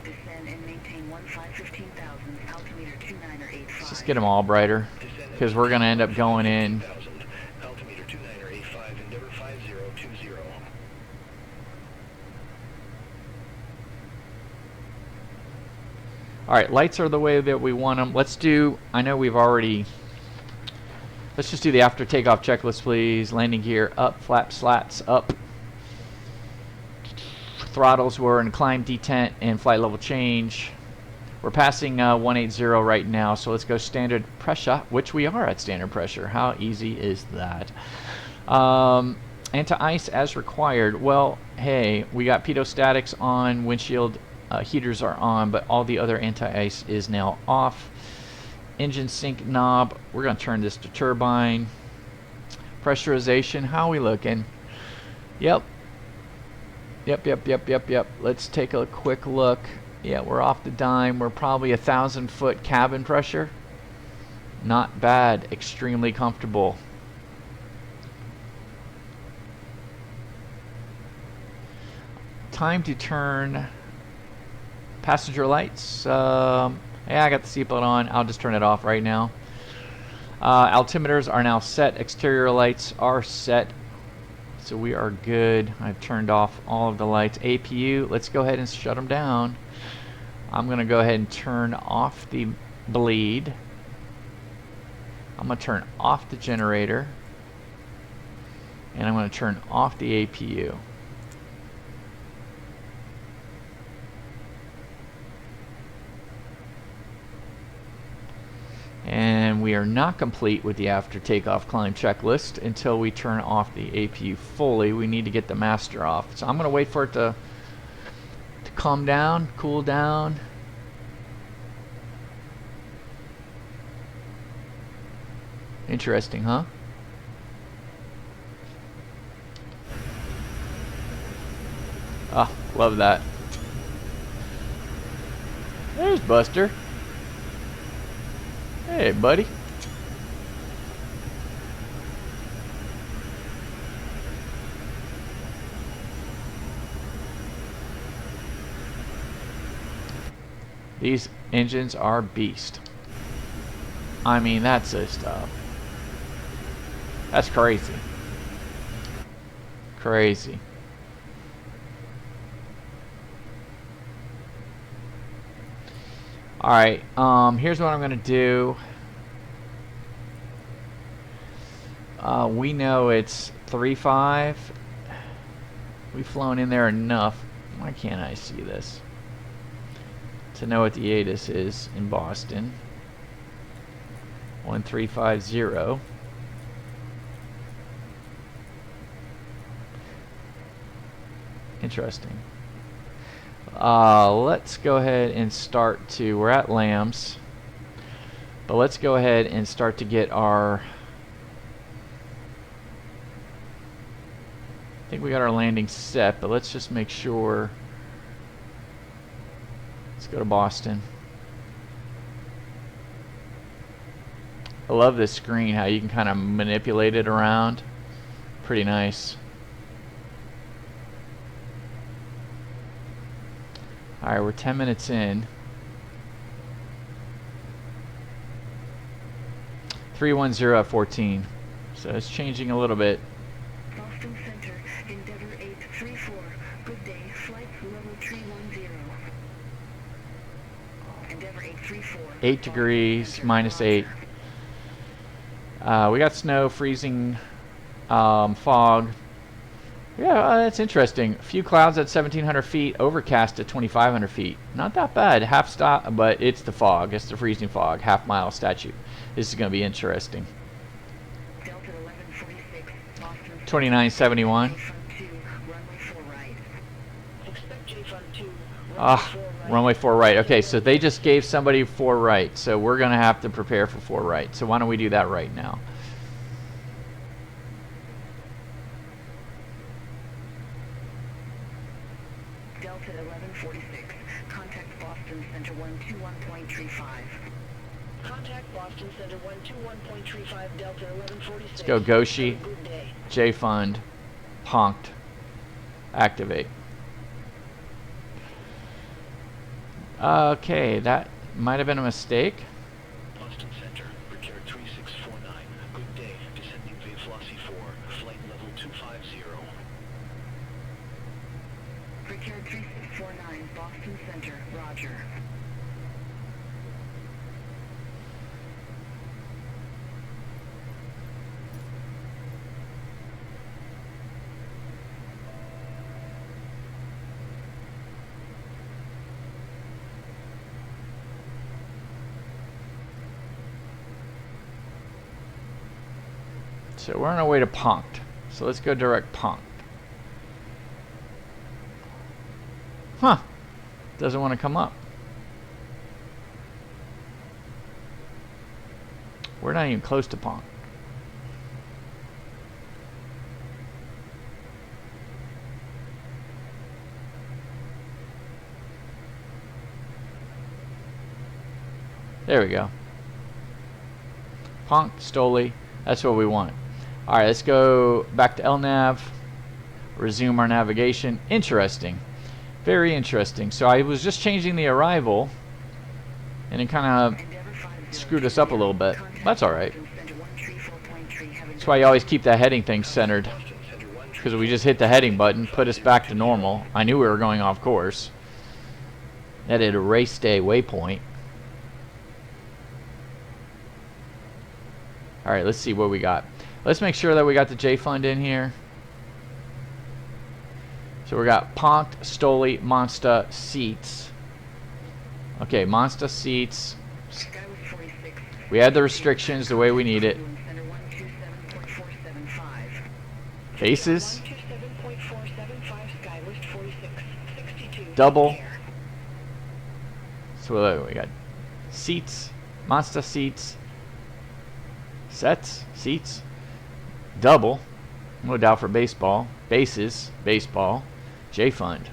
Speaker 3: Descend and maintain 15,000, altimeter 29085.
Speaker 1: Let's just get them all brighter, because we're going to end up going in.
Speaker 4: Altimeter 29085, Endeavor 5020.
Speaker 1: Alright, lights are the way that we want them. Let's do, I know we've already, let's just do the after takeoff checklist, please. Landing gear up, flap slats up. Throttles were in climb, detent, and flight level change. We're passing 180 right now, so let's go standard pressure, which we are at standard pressure. How easy is that? Anti-ice as required. Well, hey, we got pedostatics on, windshield heaters are on, but all the other anti-ice is now off. Engine sync knob, we're going to turn this to turbine. Pressurization, how are we looking? Yep. Let's take a quick look. Yeah, we're off the dime. We're probably 1,000-foot cabin pressure. Not bad. Extremely comfortable. Time to turn passenger lights. Yeah, I got the seatbelt on. I'll just turn it off right now. Altimeters are now set. Exterior lights are set. So we are good. I've turned off all of the lights. APU, let's go ahead and shut them down. I'm going to go ahead and turn off the bleed. I'm going to turn off the generator. And I'm going to turn off the APU. And we are not complete with the after takeoff climb checklist until we turn off the APU fully. We need to get the master off. So I'm going to wait for it to calm down, cool down. Interesting, huh? Ah, love that. There's Buster. Hey, buddy. These engines are beast. I mean, that's so stuff. That's crazy. Crazy. Alright, here's what I'm going to do. We know it's 3.5. We've flown in there enough. Why can't I see this? To know what the ATIS is in Boston. 1350. Interesting. Let's go ahead and start to, we're at Lambs, but let's go ahead and start to get our, I think we got our landing set, but let's just make sure. Let's go to Boston. I love this screen, how you can kind of manipulate it around. Pretty nice. Alright, we're 10 minutes in. 310 at 14. So it's changing a little bit.
Speaker 3: Boston Center, Endeavor 834. Good day, flight level 310. Endeavor 834.
Speaker 1: 8 degrees, -8. We got snow, freezing, fog. Yeah, that's interesting. A few clouds at 1,700 feet, overcast at 2,500 feet. Not that bad. Half stop, but it's the fog. It's the freezing fog. Half-mile statute. This is going to be interesting.
Speaker 3: Delta 1146, Boston
Speaker 1: 2971.
Speaker 3: runway 4 right.
Speaker 4: Expect J-Fund 2,
Speaker 1: Runway 4 right. Okay, so they just gave somebody 4 right. So we're going to have to prepare for 4 right. So why don't we do that right now?
Speaker 3: Delta 1146, contact Boston Center 121.35.
Speaker 2: Contact Boston Center 121.35 Delta 1146.
Speaker 1: Let's go Goshi,
Speaker 2: Have a good day.
Speaker 1: J-Fund, Honked, activate. Okay, that might have been a mistake.
Speaker 4: Boston Center, Brickyard 3649. Good day. Descending via Flossie 4, flight level 250.
Speaker 3: Brickyard 3649, Boston Center, roger.
Speaker 1: So we're on our way to Punked. So let's go direct Punked. Huh. Doesn't want to come up. We're not even close to Punked. There we go. Punked, Stoli. That's what we want. Alright, let's go back to LNAV. Resume our navigation. Interesting. Very interesting. So I was just changing the arrival, and it kind of screwed us up a little bit. That's alright. That's why you always keep that heading thing centered, because we just hit the heading button, put us back to normal. I knew we were going off course. That had a race day waypoint. Alright, let's see what we got. Let's make sure that we got the J-Fund in here. So we got Punked, Stoli, Monster, Seats. Okay, Monster, Seats. We had the restrictions the way we need it. Bases. Double. So we got seats, Monster seats, sets, seats, double, no doubt for baseball, bases, baseball, J-Fund.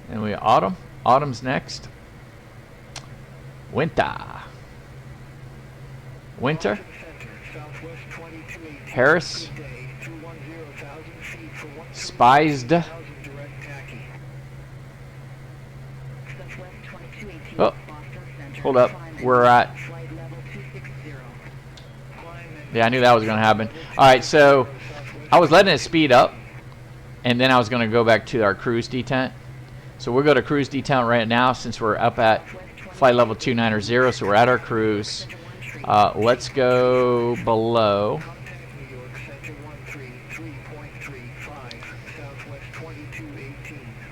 Speaker 1: And we autumn, autumn's next. Winter. Winter. Harris. Spiced. Oh, hold up. We're at... Yeah, I knew that was going to happen. All right, so I was letting it speed up, and then I was going to go back to our cruise detent. So we'll go to cruise detent right now since we're up at flight level 290, so we're at our cruise. Let's go below.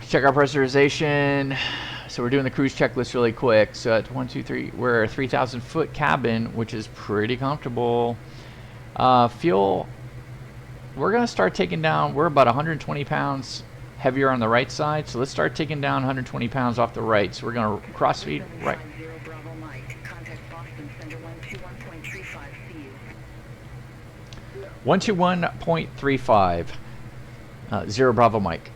Speaker 1: Check our pressurization. So we're doing the cruise checklist really quick. So at 1, 2, 3, we're a 3,000 foot cabin, which is pretty comfortable. Fuel, we're going to start taking down, we're about 120 pounds heavier on the right side. So let's start taking down 120 pounds off the right. So we're going to cross feed right. 121.35. 0 Bravo Mike.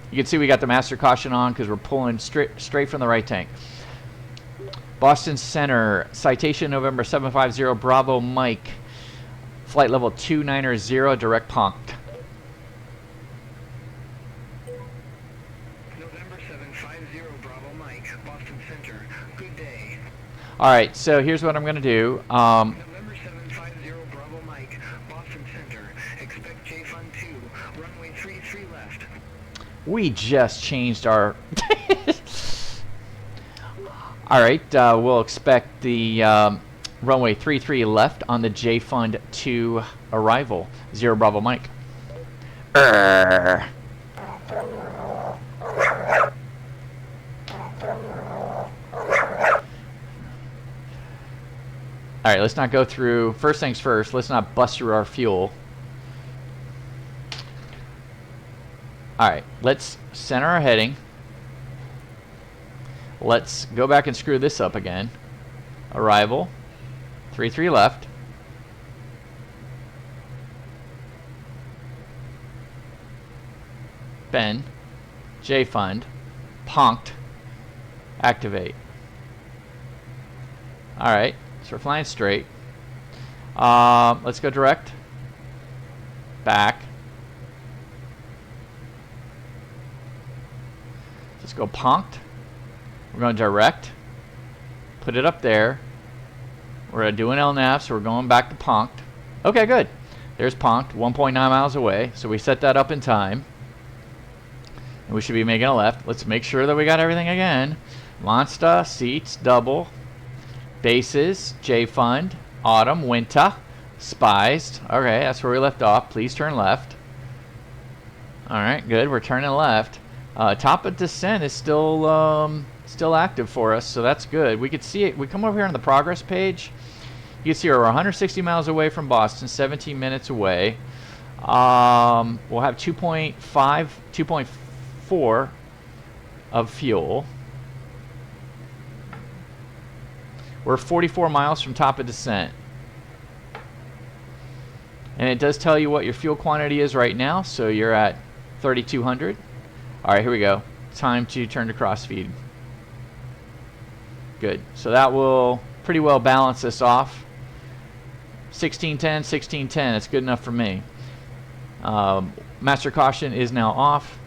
Speaker 1: You can see we got the master caution on because we're pulling straight from the right tank. Boston Center, Citation November 750 Bravo Mike. Flight level 290, direct punked.
Speaker 4: November 750 Bravo Mike, Boston Center. Good day.
Speaker 1: All right, so here's what I'm going to do.
Speaker 4: November 750 Bravo Mike, Boston Center. Expect JFund 2, runway 33 left.
Speaker 1: We just changed our... All right, we'll expect the runway 33 left on the JFund 2 arrival. 0 Bravo Mike. All right, let's not go through... First things first, let's not bust through our fuel. All right, let's center our heading. Let's go back and screw this up again. Arrival, 33 left. Bend, JFund, punked, activate. All right, so we're flying straight. Let's go direct, back. Let's go punked. We're going to direct, put it up there. We're going to do an LNAV, so we're going back to punked. Okay, good. There's punked, 1.9 miles away. So we set that up in time. And we should be making a left. Let's make sure that we got everything again. Monster, seats, double, bases, JFund, autumn, winter, spiced. Okay, that's where we left off. Please turn left. All right, good. We're turning left. Top of descent is still active for us, so that's good. We could see it. We come over here on the progress page. You can see we're 160 miles away from Boston, 17 minutes away. We'll have 2.4 of fuel. We're 44 miles from top of descent. And it does tell you what your fuel quantity is right now, so you're at 3,200. All right, here we go. Time to turn to crossfeed. Good. So that will pretty well balance this off. 1610, 1610. That's good enough for me. Master caution is now off.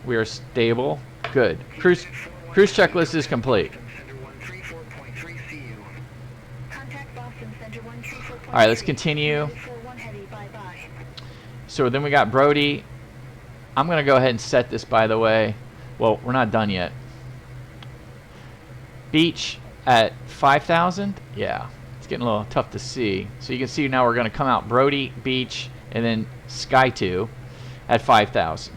Speaker 1: We are stable. Good. Cruise checklist is complete. All right, let's continue. So then we got Brody. I'm going to go ahead and set this, by the way. Well, we're not done yet. Beach at 5,000. Yeah, it's getting a little tough to see. So you can see now we're going to come out Brody, Beach, and then Sky 2 at 5,000.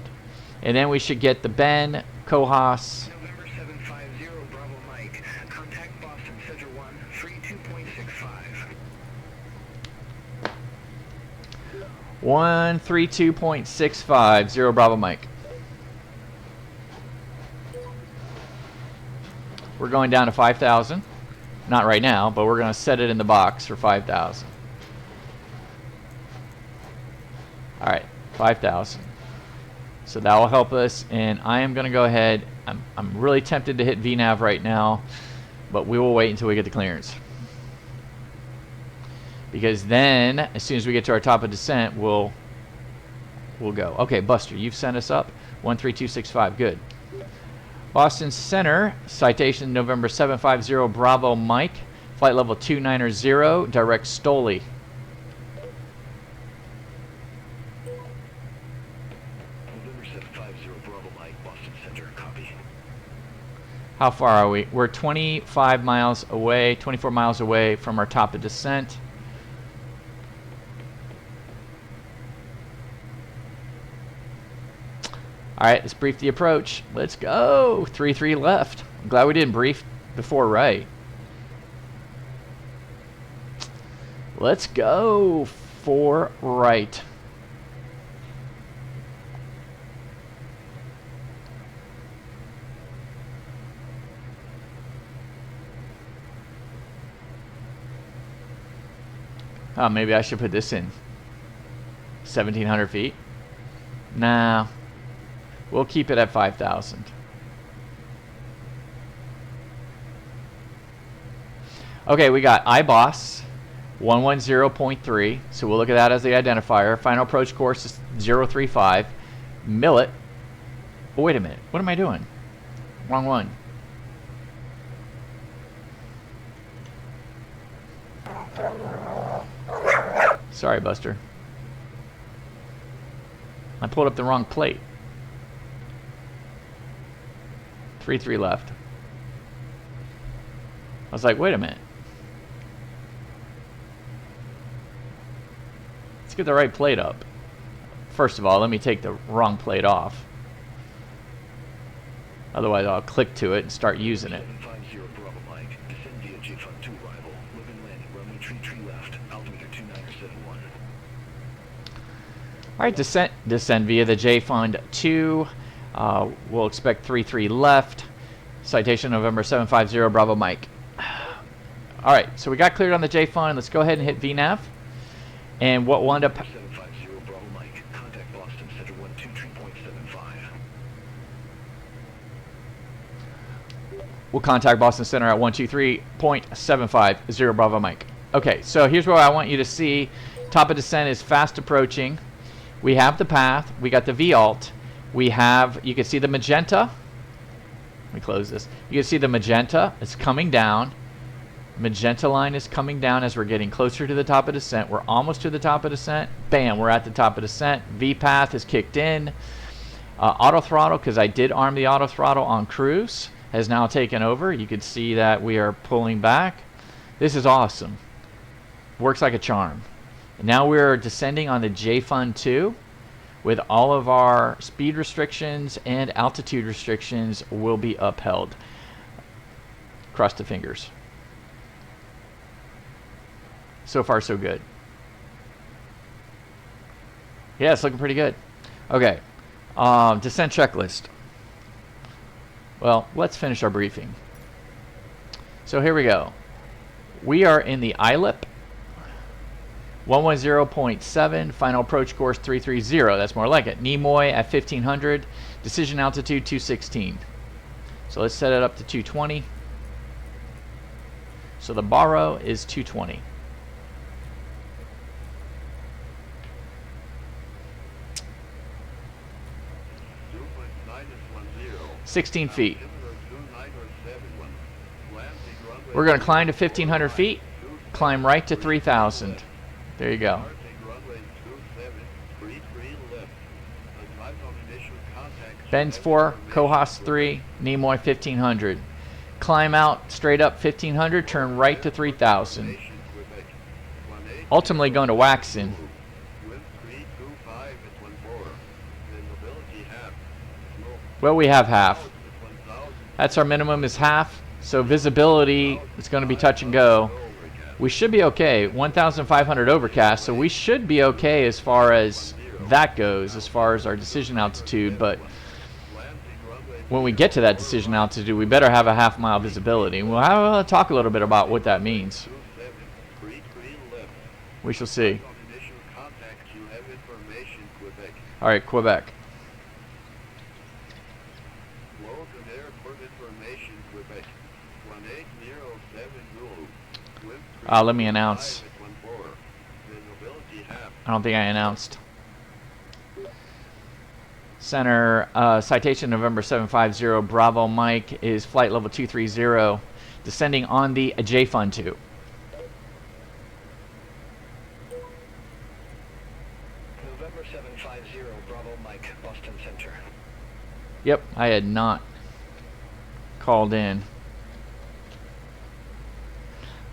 Speaker 1: And then we should get the Ben, Cohos.
Speaker 4: November 750 Bravo Mike. Contact Boston Center 1, 32.65.
Speaker 1: 132.65, 0 Bravo Mike. We're going down to 5,000. Not right now, but we're going to set it in the box for 5,000. All right, 5,000. So that will help us, and I am going to go ahead. I'm really tempted to hit VNAV right now, but we will wait until we get the clearance. Because then, as soon as we get to our top of descent, we'll go. Okay, Buster, you've sent us up. 13265, good. Boston Center, citation November 750 Bravo Mike, flight level 290, direct Stoli.
Speaker 4: November 750 Bravo Mike, Boston Center, copy.
Speaker 1: How far are we? We're 25 miles away, 24 miles away from our top of descent. All right, let's brief the approach. Let's go. 3-3 left. I'm glad we didn't brief before right. Let's go. 4 right. Oh, maybe I should put this in. 1,700 feet? Nah. We'll keep it at 5,000. Okay, we got IBOS 110.3. So we'll look at that as the identifier. Final approach course is 035. Millet. Oh, wait a minute. What am I doing? Wrong one. Sorry, Buster. I pulled up the wrong plate. 3-3 left. I was like, wait a minute. Let's get the right plate up. First of all, let me take the wrong plate off. Otherwise, I'll click to it and start using it.
Speaker 4: 750 Bravo Mike, descend via J-Fund 2 arrival, Logan landing, runway 33 left, altimeter 2971.
Speaker 1: All right, descend via the J-Fund 2. We'll expect 3-3 left. Citation November 750 Bravo Mike. All right, so we got cleared on the J-Fund. Let's go ahead and hit VNAV. And what will end up...
Speaker 4: 750 Bravo Mike, contact Boston Center 123.75.
Speaker 1: We'll contact Boston Center at 123.750 Bravo Mike. Okay, so here's what I want you to see. Top of descent is fast approaching. We have the path. We got the V-alt. We have, you can see the magenta. Let me close this. You can see the magenta is coming down. Magenta line is coming down as we're getting closer to the top of descent. We're almost to the top of descent. Bam, we're at the top of descent. V-path is kicked in. Auto throttle, because I did arm the auto throttle on cruise, has now taken over. You can see that we are pulling back. This is awesome. Works like a charm. And now we're descending on the J-Fund 2 with all of our speed restrictions and altitude restrictions will be upheld. Cross the fingers. So far, so good. Yeah, it's looking pretty good. Okay, descent checklist. Well, let's finish our briefing. So here we go. We are in the ILIP 110.7, final approach course 330. That's more like it. Nimoy at 1500, decision altitude 216. So let's set it up to 220. So the borrow is 220. (16 feet). We're going to climb to 1,500 feet, climb right to 3,000. There you go. Benz 4, Cohos 3, Nimoy 1,500. Climb out straight up 1,500, turn right to 3,000. Ultimately going to Waxon. Well, we have half. That's our minimum is half. So visibility is going to be touch and go. We should be okay. 1,500 overcast. So we should be okay as far as that goes, as far as our decision altitude. But when we get to that decision altitude, we better have a half-mile visibility. And we'll talk a little bit about what that means. We shall see. All right, Quebec. Let me announce. I don't think I announced. Center, citation November 750, Bravo Mike is flight level 230, descending on the J-Fun 2.
Speaker 4: November 750, Bravo Mike, Boston Center.
Speaker 1: Yep, I had not called in.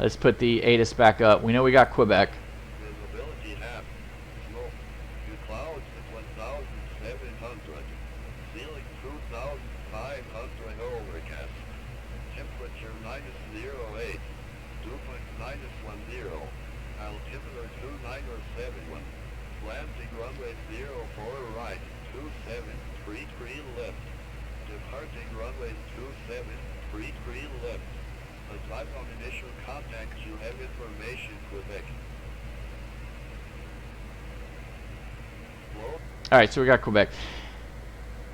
Speaker 1: Let's put the ATIS back up. We know we got Quebec.
Speaker 5: Visibility half. Smoke. The clouds at 1,700. Ceiling 2,500 overcast. Temperature -08. Dew point -10. Altimeter 2971. Landing runway 04 right. 2733 left. Departing runway 2733 left. Advise on initial contact. You have information, Quebec. Hello?
Speaker 1: All right, so we got Quebec.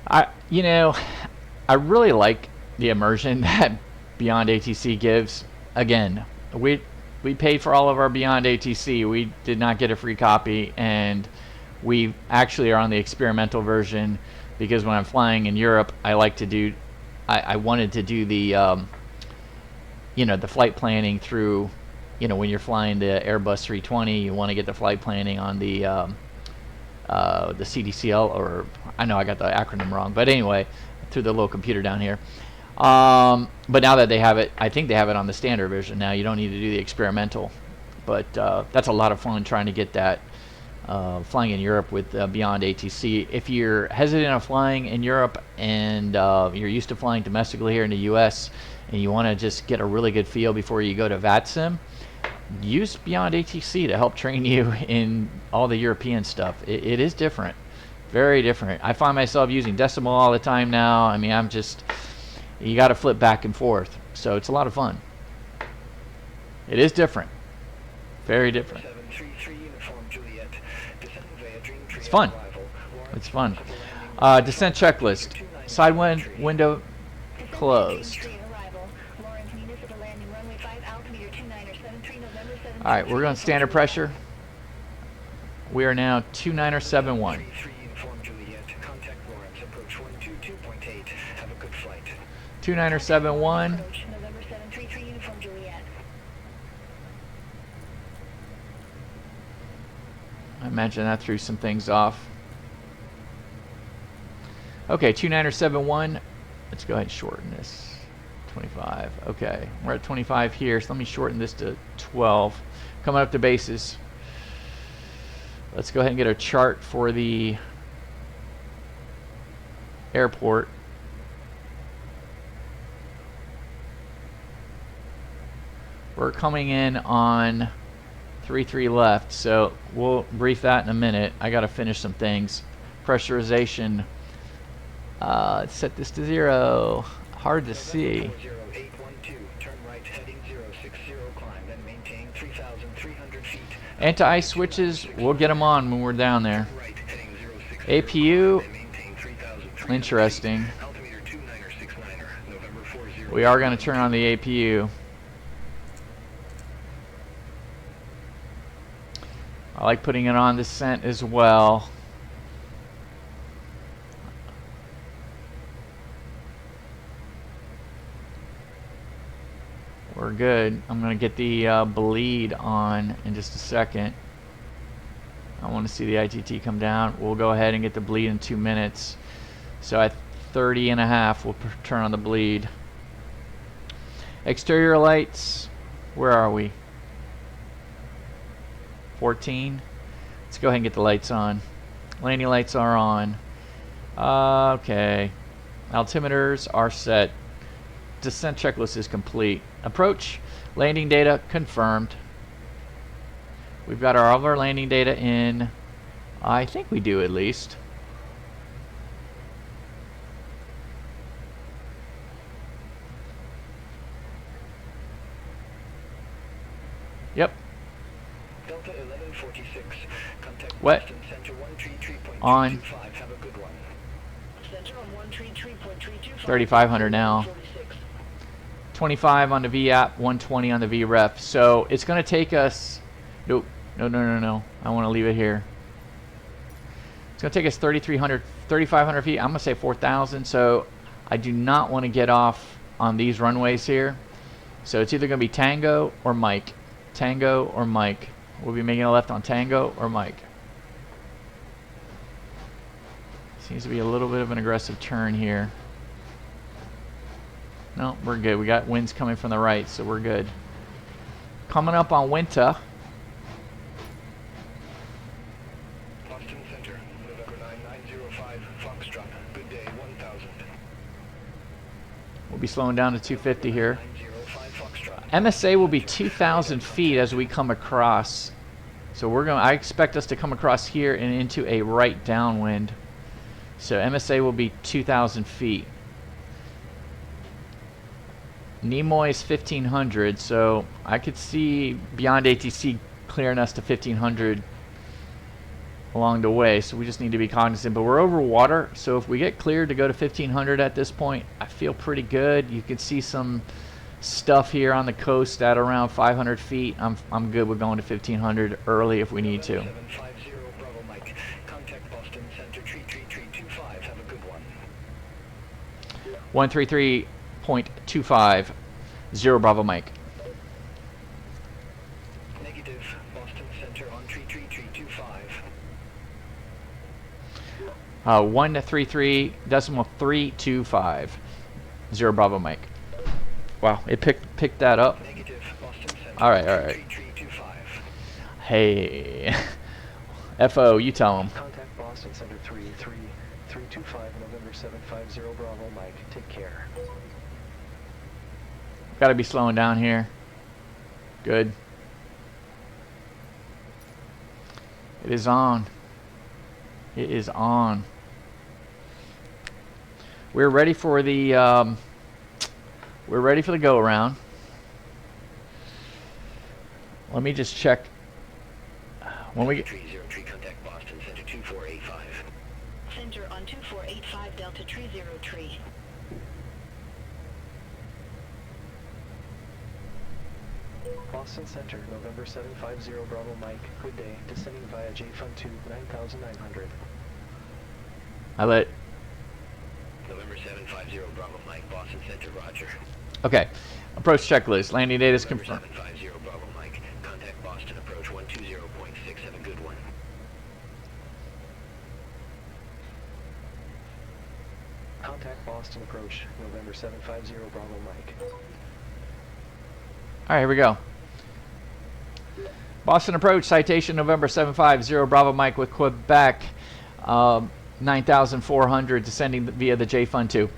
Speaker 1: I really like the immersion that Beyond ATC gives. Again, we paid for all of our Beyond ATC. We did not get a free copy, and we actually are on the experimental version because when I'm flying in Europe, I wanted to do the the flight planning through, when you're flying the Airbus 320, you want to get the flight planning on the CDCL, or I know I got the acronym wrong, but anyway, through the little computer down here. But now that they have it, I think they have it on the standard version now. You don't need to do the experimental, but that's a lot of fun trying to get that flying in Europe with Beyond ATC. If you're hesitant on flying in Europe and you're used to flying domestically here in the US and you want to just get a really good feel before you go to VATSIM, use Beyond ATC to help train you in all the European stuff. It is different, very different. I find myself using decimal all the time now. I mean, you got to flip back and forth, so it's a lot of fun. It is different, very different.
Speaker 4: 733 Uniform Juliet. Descend via Dreamtree
Speaker 1: It's fun.
Speaker 4: arrival.
Speaker 1: It's fun. Descent checklist. Side window closed. All right, we're going standard pressure. We are now 2971.
Speaker 4: 33 Uniform Juliet. Contact Lawrence. Approach 122.8. Have a good flight.
Speaker 1: 2971.
Speaker 3: Approach November 733 Uniform Juliet.
Speaker 1: I imagine that threw some things off. Okay, 2971. Let's go ahead and shorten this. 25. Okay, we're at 25 here, so let me shorten this to 12. Coming up to bases. Let's go ahead and get a chart for the airport. We're coming in on 3-3 left, so we'll brief that in a minute. I got to finish some things. Pressurization. Let's set this to 0. Hard to see.
Speaker 4: 40812. Turn right heading 060. Climb then maintain 3,300 feet.
Speaker 1: Anti-ice switches, we'll get them on when we're down there.
Speaker 4: Right heading 060.
Speaker 1: APU,
Speaker 4: Then maintain 3,300
Speaker 1: interesting.
Speaker 4: feet. Altimeter 2969er. November 40.
Speaker 1: We are going to turn on the APU. I like putting it on descent as well. We're good. I'm going to get the bleed on in just a second. I want to see the ITT come down. We'll go ahead and get the bleed in 2 minutes. So at 30.5, we'll turn on the bleed. Exterior lights, where are we? 14. Let's go ahead and get the lights on. Landing lights are on. Okay. Altimeters are set. Descent checklist is complete. Approach, landing data confirmed. We've got all of our landing data in. I think we do at least. Yep.
Speaker 4: Delta 1146. Contact
Speaker 1: What?
Speaker 4: Boston Center 133.225.
Speaker 1: On.
Speaker 4: Have a good one.
Speaker 3: Center on 133.325.
Speaker 1: 3,500 now.
Speaker 3: 46.
Speaker 1: 25 on the VAP, 120 on the VREF. So it's going to take us. Nope. No. I want to leave it here. It's going to take us 3,300 3,500 feet. I'm gonna say 4,000. So I do not want to get off on these runways here. So it's either gonna be Tango or Mike. Tango or Mike. We'll be making a left on Tango or Mike. Seems to be a little bit of an aggressive turn here. No, we're good. We got winds coming from the right, so we're good. Coming up on Winter.
Speaker 4: Boston Center, November 9905, Foxtrot. Good day, 1000.
Speaker 1: We'll be slowing down to 250 here.
Speaker 4: 905 Foxtrot.
Speaker 1: MSA will be 2,000 feet as we come across. So I expect us to come across here and into a right downwind. So MSA will be 2,000 feet. Nimoy is 1,500, so I could see beyond ATC clearing us to 1,500 along the way, so we just need to be cognizant. But we're over water, so if we get cleared to go to 1,500 at this point, I feel pretty good. You can see some stuff here on the coast at around 500 feet. I'm good with going to 1,500 early if we need to.
Speaker 4: 750 Bravo Mike. Contact Boston Center, tree 25. Have a good one.
Speaker 1: 133.25, 0 Bravo Mike.
Speaker 4: Negative. Boston Center on tree 25.
Speaker 1: 133.325, 0 Bravo Mike. Wow, it picked that up.
Speaker 4: Negative. Boston Center.
Speaker 1: All right.
Speaker 4: Tree 25.
Speaker 1: Hey, FO, you tell him.
Speaker 4: Contact Boston Center 325 November 750 Bravo Mike. Take care.
Speaker 1: Got to be slowing down here. Good. It is on. It is on. We're ready for the go around. Let me just check when we get
Speaker 4: 303 contact Boston Center 2485.
Speaker 3: Center on 2485 Delta Tree 03.
Speaker 4: Boston Center, November 750 Bravo Mike. Good day. Descending via J-Fun 2, 9900. November 750 Bravo Mike. Boston Center, roger.
Speaker 1: Okay. Approach checklist. Landing data is confirmed.
Speaker 4: 750 Bravo Mike. Contact Boston approach 120.6. Have a good one. Contact Boston approach, November 750 Bravo Mike.
Speaker 1: All right, here we go. Boston approach citation November 750 Bravo Mike with Quebec 9,400 descending via the J-Fun 2.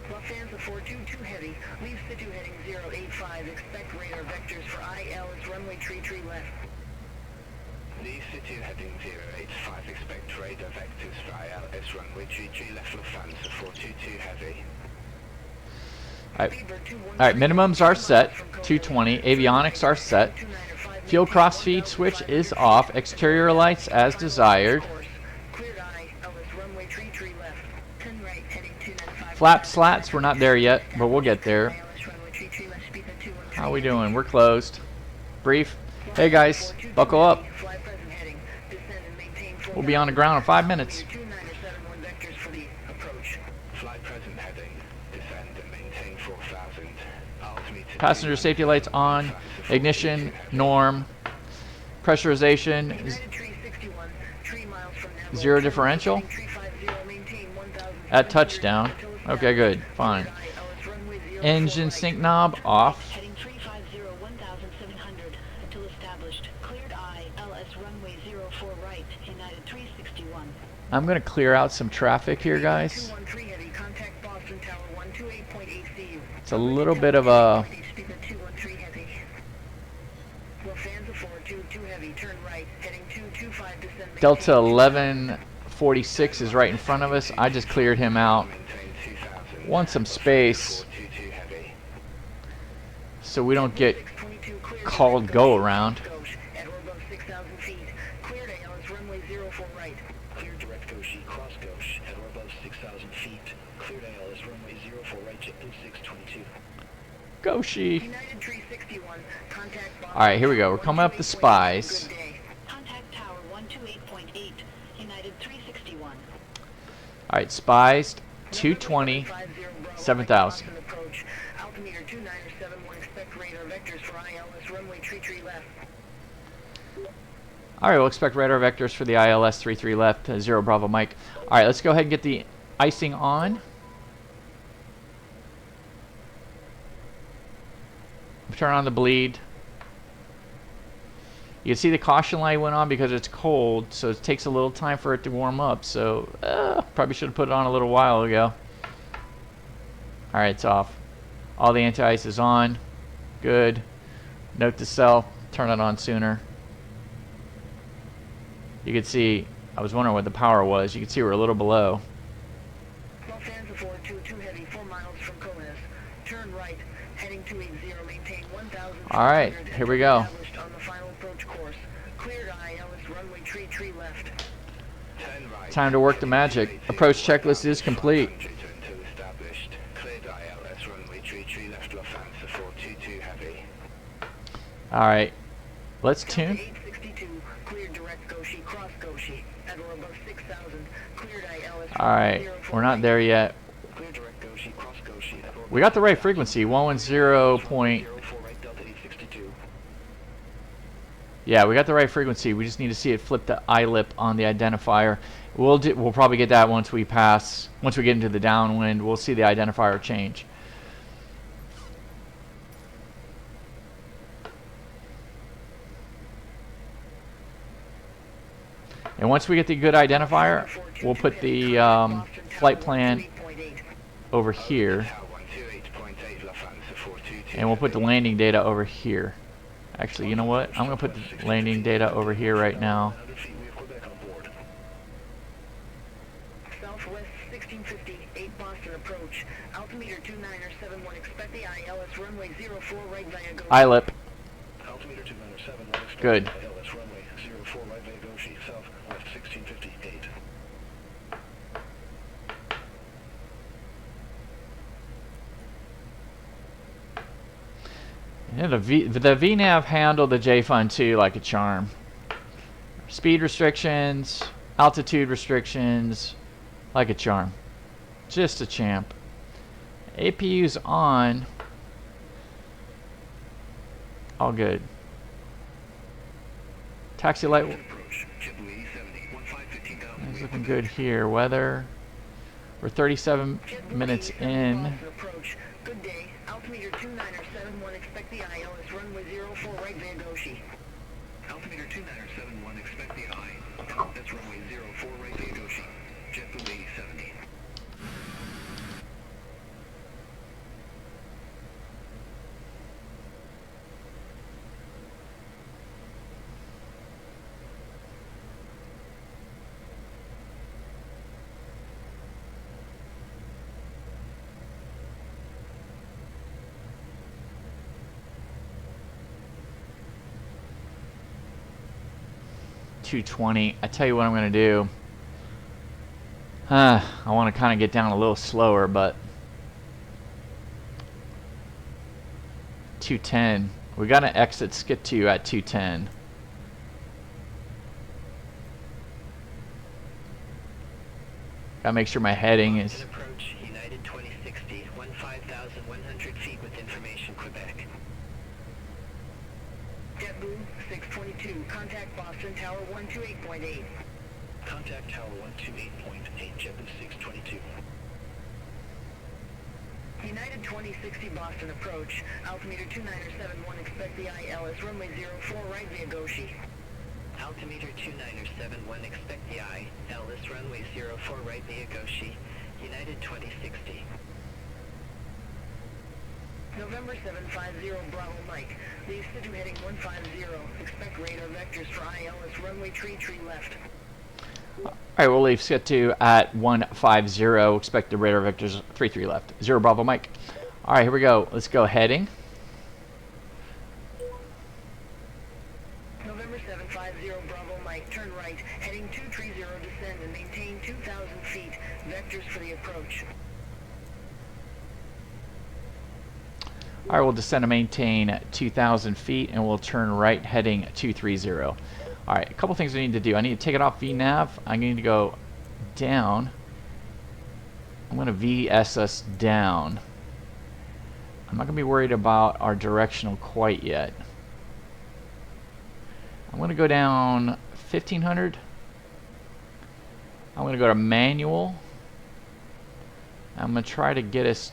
Speaker 2: Lufthansa 422 heavy. Leaves Situ heading 085. Expect radar vectors for IL is runway tree left.
Speaker 4: Leaves Situ heading 085. Expect radar vectors for IL is runway tree left. Lufthansa 422 heavy.
Speaker 1: Alright, minimums are set, 220. Avionics are set. Fuel cross-feed switch is off. Exterior lights as desired. Flap slats, we're not there yet, but we'll get there. How are we doing? We're closed. Brief. Hey guys, buckle up. We'll be on the ground in 5 minutes. Passenger safety lights on. Ignition, norm. Pressurization, 0 differential. At touchdown. Okay, good. Fine. Engine sync knob off.
Speaker 3: Heading 350 1700 until established. Cleared eye, LS runway 04 right, United 361.
Speaker 1: I'm going to clear out some traffic here, guys. It's a little bit of a... Delta 1146 is right in front of us. I just cleared him out. Want some space so we don't get called go around. Goshi. Alright, here we go. We're coming up the spies.
Speaker 3: Contact tower 128.8.
Speaker 1: Alright, spies 220, 7,000.
Speaker 2: Approach. Altimeter 2971, expect radar vectors for ILS runway tree left.
Speaker 1: Alright, we'll expect radar vectors for the ILS 33 left, 0 Bravo Mike. Alright, let's go ahead and get the icing on. Turn on the bleed. You can see the caution light went on because it's cold, so it takes a little time for it to warm up. So, probably should have put it on a little while ago. Alright, it's off. All the anti-ice is on. Good. Note to self, turn it on sooner. You can see, I was wondering what the power was. You can see we're a little below.
Speaker 2: Well, fans forward 22 heavy, 4 miles from Conas. Turn right, heading 280, maintain 1,000.
Speaker 1: Alright, here we go.
Speaker 2: On the final approach course. Cleared ILS runway tree left.
Speaker 1: Time to work the magic. Approach checklist is complete. Alright, let's tune.
Speaker 2: 862, cleared direct Goshi, cross Goshi, at or above 6,000, cleared ILS.
Speaker 1: Alright, we're not there yet.
Speaker 4: Clear direct Goshi, cross Goshi.
Speaker 1: We got the right frequency, 110. Yeah, we got the right frequency. We just need to see it flip the eye lip on the identifier. We'll probably get that once we get into the downwind. We'll see the identifier change. And once we get the good identifier, we'll put the flight plan over here. And we'll put the landing data over here. Actually, you know what? I'm going to put the landing data over here right now.
Speaker 2: Southwest 1650, 8 Boston approach. Altimeter 2971, expect the ILS runway 04 right via Goshi.
Speaker 1: Eye lip.
Speaker 4: Altimeter 2971, expect
Speaker 1: Good.
Speaker 4: ILS runway 04 right via Goshi, southwest 1658.
Speaker 1: Yeah, the VNAV handled the JFUN 2 like a charm. Speed restrictions, altitude restrictions, like a charm. Just a champ. APU's on. All good. Taxi light. It's looking good here. Weather. We're 37 minutes in.
Speaker 2: Good day. Altimeter 2971, expect the ILS runway 04 right via Goshi.
Speaker 4: Altimeter 2971, expect the I. That's runway 04 right via Goshi. JetBlue 8070.
Speaker 1: .220. I tell you what I'm going to do. I want to kind of get down a little slower, but 210. We got to exit skid 2 at 210. Got to make sure my heading is.
Speaker 2: Approach United 2060, 15,100 feet with information Quebec. JetBlue 622, contact Boston Tower 128.8.
Speaker 4: Contact Tower 128.8, JetBlue 622.
Speaker 2: United 2060 Boston approach, altimeter 2971, expect the ILS runway 04 right via Goshi.
Speaker 6: Altimeter 2971, expect the ILS runway 04 right via Goshi, United 2060.
Speaker 2: November 750 Bravo Mike, leave Situ heading 150, expect radar vectors for ILS runway tree left.
Speaker 1: Alright, we'll leave skid 2 at 150, expect the radar vectors 33 left. 0 Bravo Mike. Alright, here we go. Let's go heading.
Speaker 2: November 750 Bravo Mike, turn right, heading 230, descend and maintain 2,000 feet, vectors for the approach.
Speaker 1: Alright, we'll descend and maintain 2,000 feet, and we'll turn right heading 230. Alright, a couple things I need to do. I need to take it off VNAV. I need to go down I'm going to VS us down. I'm not going to be worried about our directional quite yet. I'm going to go down 1500. I'm going to go to manual. I'm going to try to get us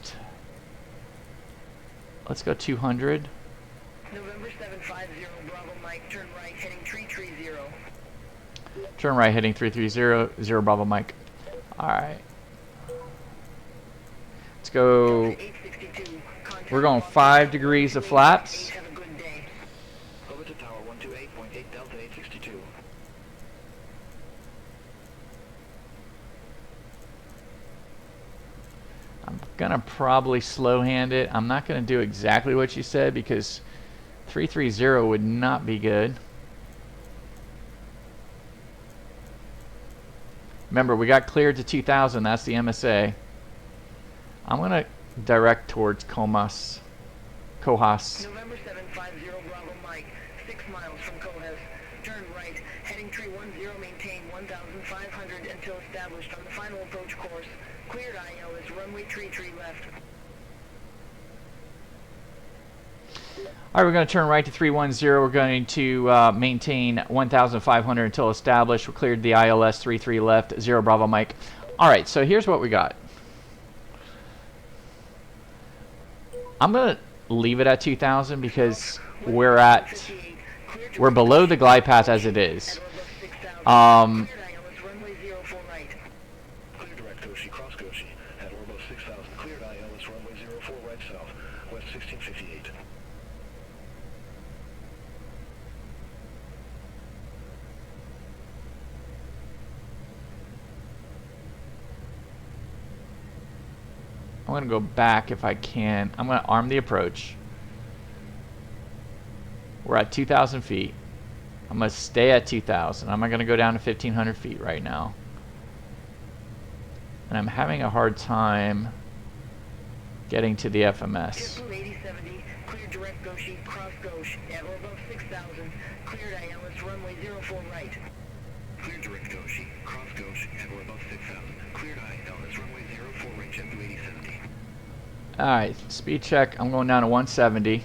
Speaker 1: let's go 200.
Speaker 2: November 750, Bravo Mike, turn right, heading 330.
Speaker 1: Turn right, heading 330, 0 Bravo Mike. Alright. Let's go. We're going 5 degrees of flaps.
Speaker 2: Have a good day.
Speaker 4: Over to tower 128.8 Delta 862.
Speaker 1: I'm gonna probably slow hand it. I'm not gonna do exactly what you said because 330 would not be good. Remember, we got cleared to 2000. That's the MSA. I'm gonna direct towards Comas. Cojas.
Speaker 2: November 750, Bravo Mike, 6 miles from Cojas. Turn right, heading 310, maintain 1,500 until established on the final approach course. Cleared IL is runway 33 left.
Speaker 1: Alright, we're going to turn right to 310. We're going to maintain 1,500 until established. We cleared the ILS 33 left, 0 Bravo Mike. Alright, so here's what we got. I'm going to leave it at 2,000 because we're below the glide path as it is.
Speaker 4: Clear direct Goshi, cross Goshi, at or above 6,000. Cleared ILS runway 04 right south, west 1658.
Speaker 1: I'm going to go back if I can. I'm going to arm the approach. We're at 2,000 feet. I'm going to stay at 2,000. I'm not going to go down to 1,500 feet right now. And I'm having a hard time getting to the FMS.
Speaker 2: JetBlue 8070, cleared direct Goshi, cross Gosh, at or above 6,000. Cleared ILS runway 04 right.
Speaker 4: Cleared direct Goshi, cross Gosh, at or above 6,000. Cleared ILS runway 04 right, JetBlue 8070.
Speaker 1: Alright, speed check. I'm going down to 170.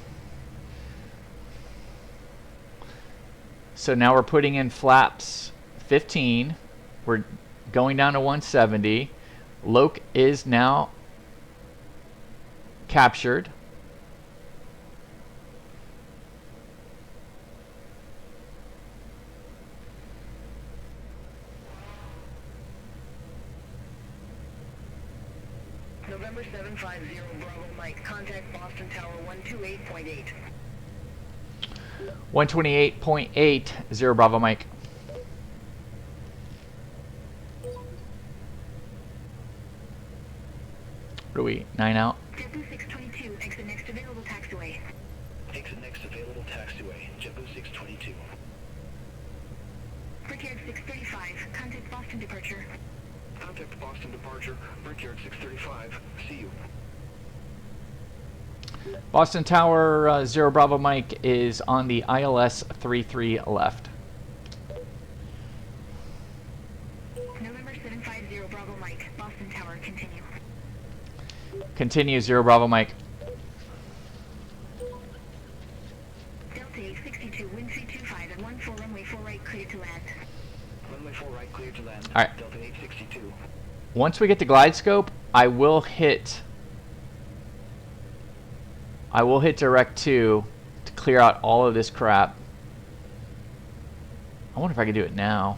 Speaker 1: So now we're putting in flaps 15. We're going down to 170. Loc is now captured.
Speaker 2: November 750, Bravo Mike, contact Boston Tower 128.8.
Speaker 1: 128.8, 0 Bravo Mike. What are we, 9 out?
Speaker 3: JetBlue 622, exit next available taxiway.
Speaker 4: Exit next available taxiway, JetBlue 622.
Speaker 3: Brickyard 635, contact Boston departure.
Speaker 4: Contact Boston departure, Brickyard 635. See you.
Speaker 1: Boston Tower 0 Bravo Mike is on the ILS 33 left.
Speaker 3: November 750, Bravo Mike, Boston Tower, continue.
Speaker 1: Continue 0 Bravo Mike.
Speaker 3: Delta 862, wind 325 at 14 runway 4 right, clear to land.
Speaker 4: Runway 4 right, cleared to land.
Speaker 1: Alright.
Speaker 4: Delta 862.
Speaker 1: Once we get the glide scope, I will hit direct 2 to clear out all of this crap. I wonder if I can do it now.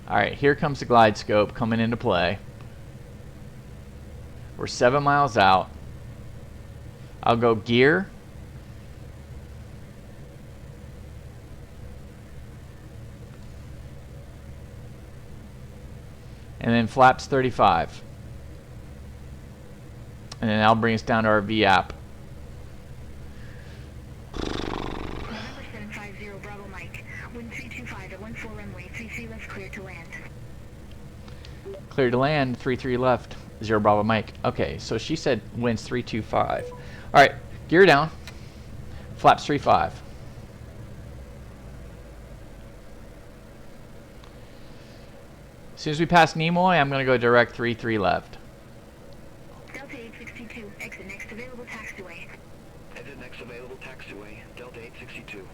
Speaker 1: Alright, here comes the glide scope coming into play. We're 7 miles out. I'll go gear. And then flaps 35. And then that'll bring us down to our V app.
Speaker 3: November 750, Bravo Mike, wind 325 at 14 runway 33 left, clear to land.
Speaker 1: Clear to land, 33 left, 0 Bravo Mike. Okay, so she said winds 325. Alright, gear down. Flaps 35. soon as we pass Nimoy, I'm going to go direct 33 left.
Speaker 3: Delta 862, exit next available taxiway.
Speaker 6: Exit next available taxiway, Delta 862.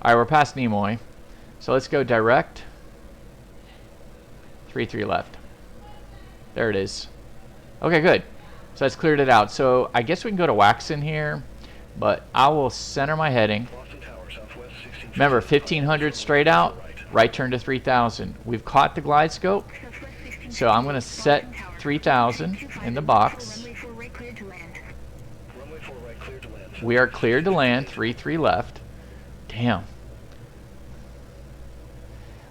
Speaker 1: Alright, we're past Nimoy. So let's go direct 33 left. There it is. Okay, good. So that's cleared it out. So I guess we can go to Waxon here, but I will center my heading. Remember, 1500 straight out, right turn to 3000. We've caught the glide scope, so I'm going to set 3000 in the box. We are cleared to land, 33 left. Damn.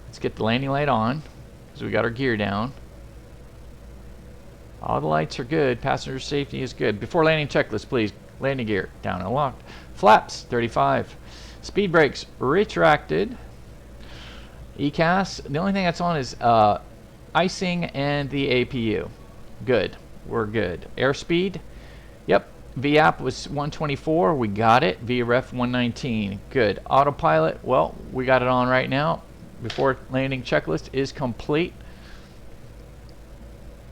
Speaker 1: Let's get the landing light on, because we got our gear down. All the lights are good. Passenger safety is good. Before landing checklist, please. Landing gear down and locked. Flaps 35. Speed brakes retracted. ECAS. The only thing that's on is icing and the APU. Good. We're good. Airspeed. Yep. VAP was 124. We got it. VREF 119. Good. Autopilot. Well, we got it on right now. Before landing checklist is complete.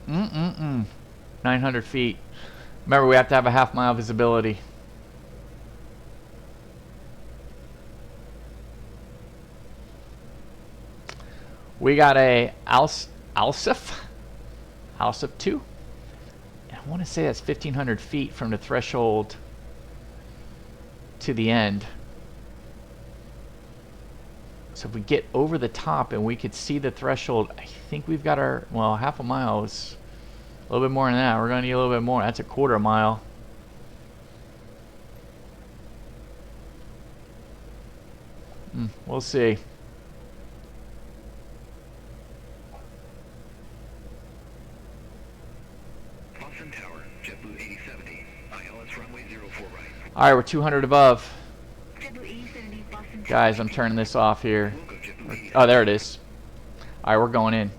Speaker 1: 900 feet. Remember, we have to have a half-mile visibility. We got a ALSIF 2. I want to say that's 1,500 feet from the threshold to the end. So if we get over the top and we could see the threshold, I think we've got our, well, half a mile is a little bit more than that. We're going to need a little bit more. That's a quarter mile. We'll see.
Speaker 6: Boston Tower, JetBlue 8070, ILS runway 04 right.
Speaker 1: All right, we're 200 above.
Speaker 3: JetBlue 8070, Boston Tower.
Speaker 1: Guys, I'm turning this off here. Oh, there it is. All right, we're going in.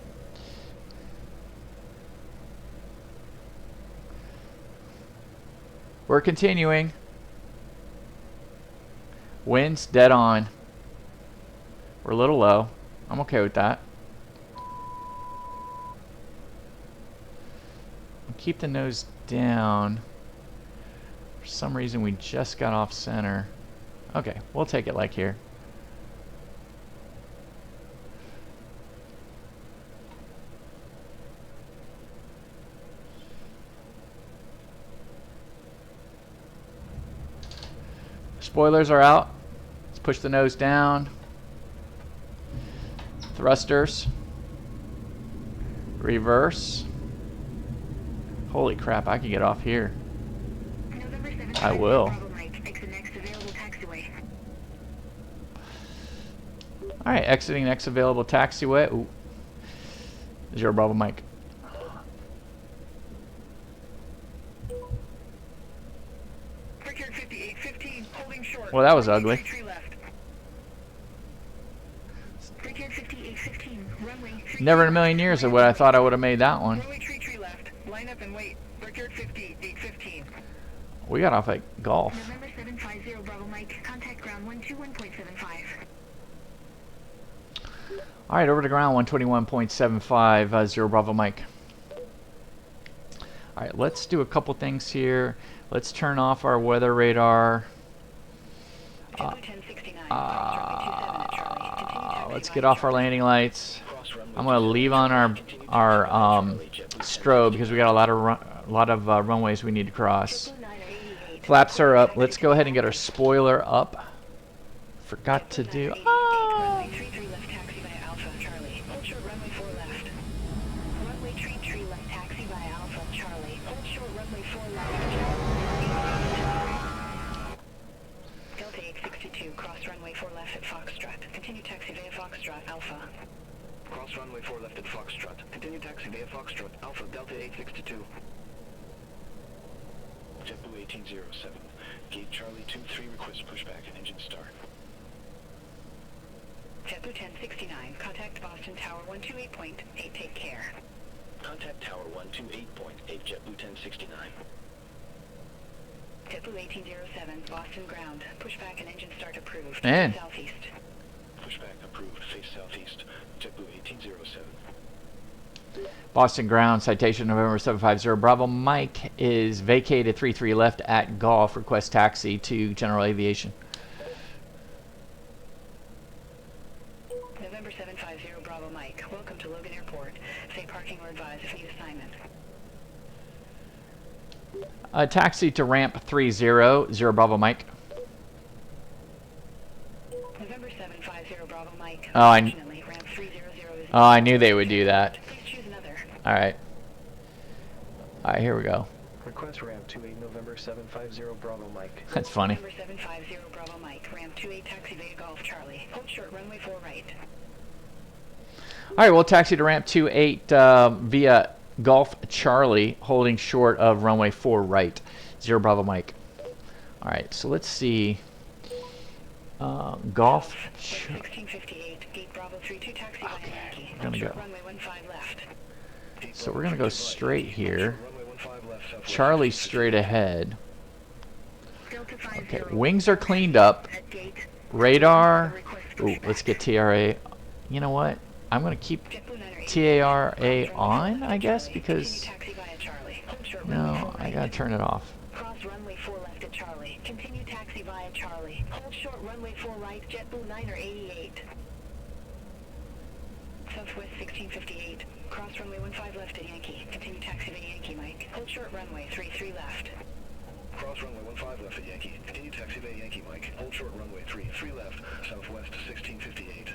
Speaker 1: We're continuing. Wind's dead on. We're a little low. I'm okay with that. Keep the nose down. For some reason, we just got off center. Okay, we'll take it like here. Spoilers are out. Let's push the nose down. Thrusters. Reverse. Holy crap, I can get off here. I will. Alright, exiting next available taxiway. Ooh. 0 Bravo Mike. Well, that was ugly. Never in a million years of what I thought I would have made that one. We got off at Golf.
Speaker 3: November 750 Bravo Mike, contact ground 121.75.
Speaker 1: Alright, over to ground 121.75, 0 Bravo Mike. Alright, let's do a couple things here. Let's turn off our weather radar. Let's get off our landing lights. I'm going to leave on our strobe because we got a lot of runways we need to cross. Flaps are up. Let's go ahead and get our spoiler up. Forgot to do.
Speaker 6: Runway 4 left at Foxtrot. Continue taxi via Foxtrot. Alpha Delta 862.
Speaker 4: JetBlue 1807. Gate Charlie 23 request pushback. Engine start.
Speaker 2: JetBlue 1069. Contact Boston Tower 128.8. Take care.
Speaker 4: Contact Tower 128.8 JetBlue 1069.
Speaker 2: JetBlue 1807, Boston ground. Pushback and engine start approved.
Speaker 1: Man.
Speaker 2: Southeast.
Speaker 4: Pushback approved. Face southeast. JetBlue 1807.
Speaker 1: Boston ground, citation November 750, Bravo Mike is vacated 33 left at Golf. Request taxi to General Aviation.
Speaker 2: November 750, Bravo Mike. Welcome to Logan Airport. Say parking or advise if need assignment.
Speaker 1: Taxi to ramp 30, Bravo Mike.
Speaker 2: November 750, Bravo Mike.
Speaker 1: Oh,
Speaker 2: Unfortunately, ramp 300 is...
Speaker 1: Oh, I knew they would do that.
Speaker 2: Please choose another.
Speaker 1: Alright. Alright, here we go.
Speaker 7: Request ramp 28 November 750 Bravo Mike.
Speaker 1: That's funny.
Speaker 2: November 750, Bravo Mike. Ramp 28 taxi via Golf Charlie. Hold short runway 4 right.
Speaker 1: Alright, we'll taxi to ramp 28 via Golf Charlie, holding short of runway 4 right. 0 Bravo Mike. Alright, so let's see. Golf.
Speaker 2: 1658, gate Bravo 32 taxi via Yankee.
Speaker 1: We're gonna go.
Speaker 2: Runway 15 left.
Speaker 1: So we're gonna go straight here. Charlie straight ahead.
Speaker 2: Delta 50.
Speaker 1: Okay, wings are cleaned up.
Speaker 2: At gate.
Speaker 1: Radar.
Speaker 2: Request
Speaker 1: Ooh,
Speaker 2: pushback.
Speaker 1: let's get TRA. You know what? I'm gonna keep
Speaker 2: JetBlue 908.
Speaker 1: TARA on, I guess, because
Speaker 2: Continue taxi via Charlie. Hold short
Speaker 1: no,
Speaker 2: runway 4
Speaker 1: I
Speaker 2: right.
Speaker 1: gotta turn it off.
Speaker 2: Cross runway 4 left at Charlie. Continue taxi via Charlie. Hold short runway 4 right, JetBlue 988. Southwest 1658. Cross runway 15 left at Yankee. Continue taxi via Yankee, Mike. Hold short runway 33 left.
Speaker 4: Cross runway 15 left at Yankee. Continue taxi via Yankee, Mike. Hold short runway 3 left. Southwest 1658.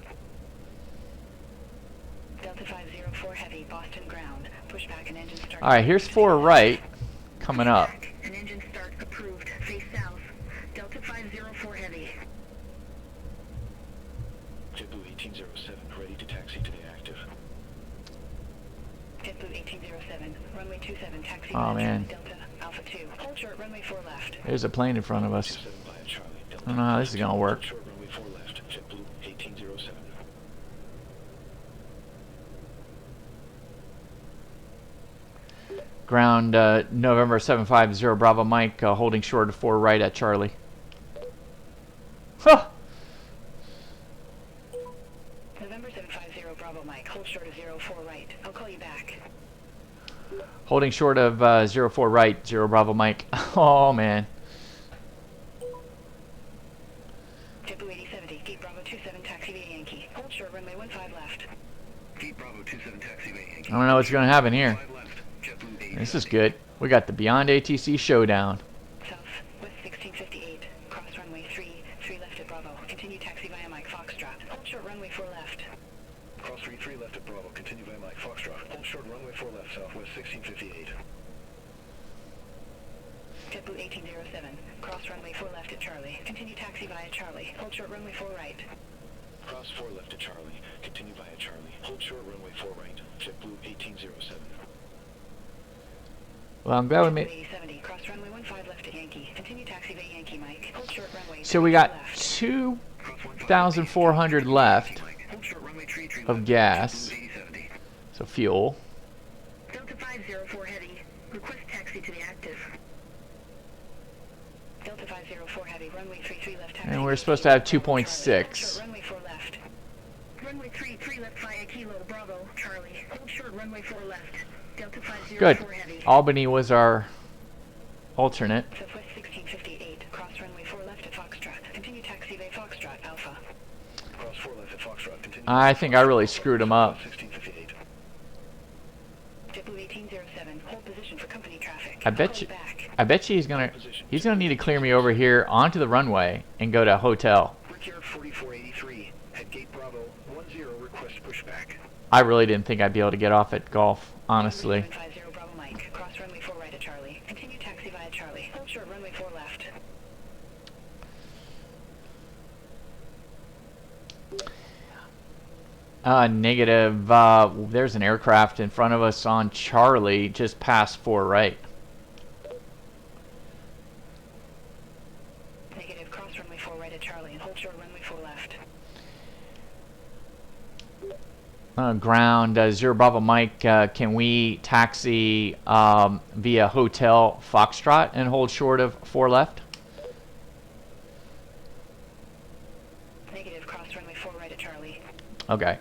Speaker 2: Delta 504 heavy, Boston ground. Pushback and engine start.
Speaker 1: Alright, here's 4 right coming up.
Speaker 2: Pushback and engine start approved. Face south. Delta 504 heavy.
Speaker 4: JetBlue 1807, ready to taxi to the active.
Speaker 2: JetBlue 1807, runway 27, taxi
Speaker 1: Oh,
Speaker 2: via
Speaker 1: man.
Speaker 2: Charlie, Delta Alpha 2. Hold short runway 4 left.
Speaker 1: There's a plane in front of us.
Speaker 4: 27 via Charlie, Delta.
Speaker 1: I don't know how this is gonna work.
Speaker 4: Short runway 4 left. JetBlue 1807.
Speaker 1: Ground November 750 Bravo Mike, holding short of 4 right at Charlie. Huh.
Speaker 2: November 750, Bravo Mike. Hold short of 04 right. I'll call you back.
Speaker 1: Holding short of 04 right, 0 Bravo Mike. Oh man.
Speaker 2: JetBlue 8070, gate Bravo 27, taxi via Yankee. Hold short runway 15 left.
Speaker 4: Gate Bravo 27, taxi via Yankee.
Speaker 1: I don't know what's gonna happen here.
Speaker 4: 5 left. JetBlue 8.
Speaker 1: This is good. We got the Beyond ATC showdown.
Speaker 2: Southwest 1658, cross runway 3 left at Bravo. Continue taxi via Mike Foxtrot. Hold short runway 4 left.
Speaker 4: Cross 3 left at Bravo. Continue via Mike Foxtrot. Hold short runway 4 left. Southwest 1658.
Speaker 2: JetBlue 1807, cross runway 4 left at Charlie. Continue taxi via Charlie. Hold short runway 4 right.
Speaker 4: Cross 4 left at Charlie. Continue via Charlie. Hold short runway 4 right. JetBlue 1807.
Speaker 1: Well, I'm glad we
Speaker 2: JetBlue
Speaker 1: made.
Speaker 2: 8070, cross runway 15 left at Yankee. Continue taxi via Yankee, Mike. Hold short runway.
Speaker 1: So we
Speaker 2: 3
Speaker 1: got
Speaker 2: left.
Speaker 1: 2,400 left
Speaker 4: Hold short runway 3
Speaker 1: of
Speaker 4: left.
Speaker 1: gas.
Speaker 4: JetBlue 8070.
Speaker 1: So fuel.
Speaker 2: Delta 504 heavy. Request taxi to the active. Delta 504 heavy. Runway 3 left taxi.
Speaker 1: And we're supposed to have
Speaker 2: Bravo,
Speaker 1: 2.6.
Speaker 2: Charlie. Hold short runway 4 left. Runway 3 left via Kilo Bravo Charlie. Hold short runway 4 left. Delta 504
Speaker 1: Good.
Speaker 2: heavy.
Speaker 1: Albany was our alternate.
Speaker 2: Southwest 1658. Cross runway 4 left at Foxtrot. Continue taxi via Foxtrot Alpha.
Speaker 4: Cross 4 left at Foxtrot. Continue.
Speaker 1: I think I really screwed him up.
Speaker 4: 1658.
Speaker 2: JetBlue 1807. Hold position for company traffic.
Speaker 1: I bet
Speaker 2: Call
Speaker 1: you-
Speaker 2: back.
Speaker 1: I bet you he's gonna need to clear me over here onto the runway and go to a hotel.
Speaker 4: Brickyard 4483. At gate Bravo 10. Request pushback.
Speaker 1: I really didn't think I'd be able to get off at Golf, honestly.
Speaker 2: 750 Bravo Mike. Cross runway 4 right at Charlie. Continue taxi via Charlie. Hold short runway 4 left.
Speaker 1: Negative. There's an aircraft in front of us on Charlie, just past 4 right.
Speaker 2: Negative. Cross runway 4 right at Charlie and hold short runway 4 left.
Speaker 1: ground, 0 Bravo Mike, can we taxi via Hotel Foxtrot and hold short of 4 left?
Speaker 2: Negative, cross runway 4 right at Charlie.
Speaker 1: Okay.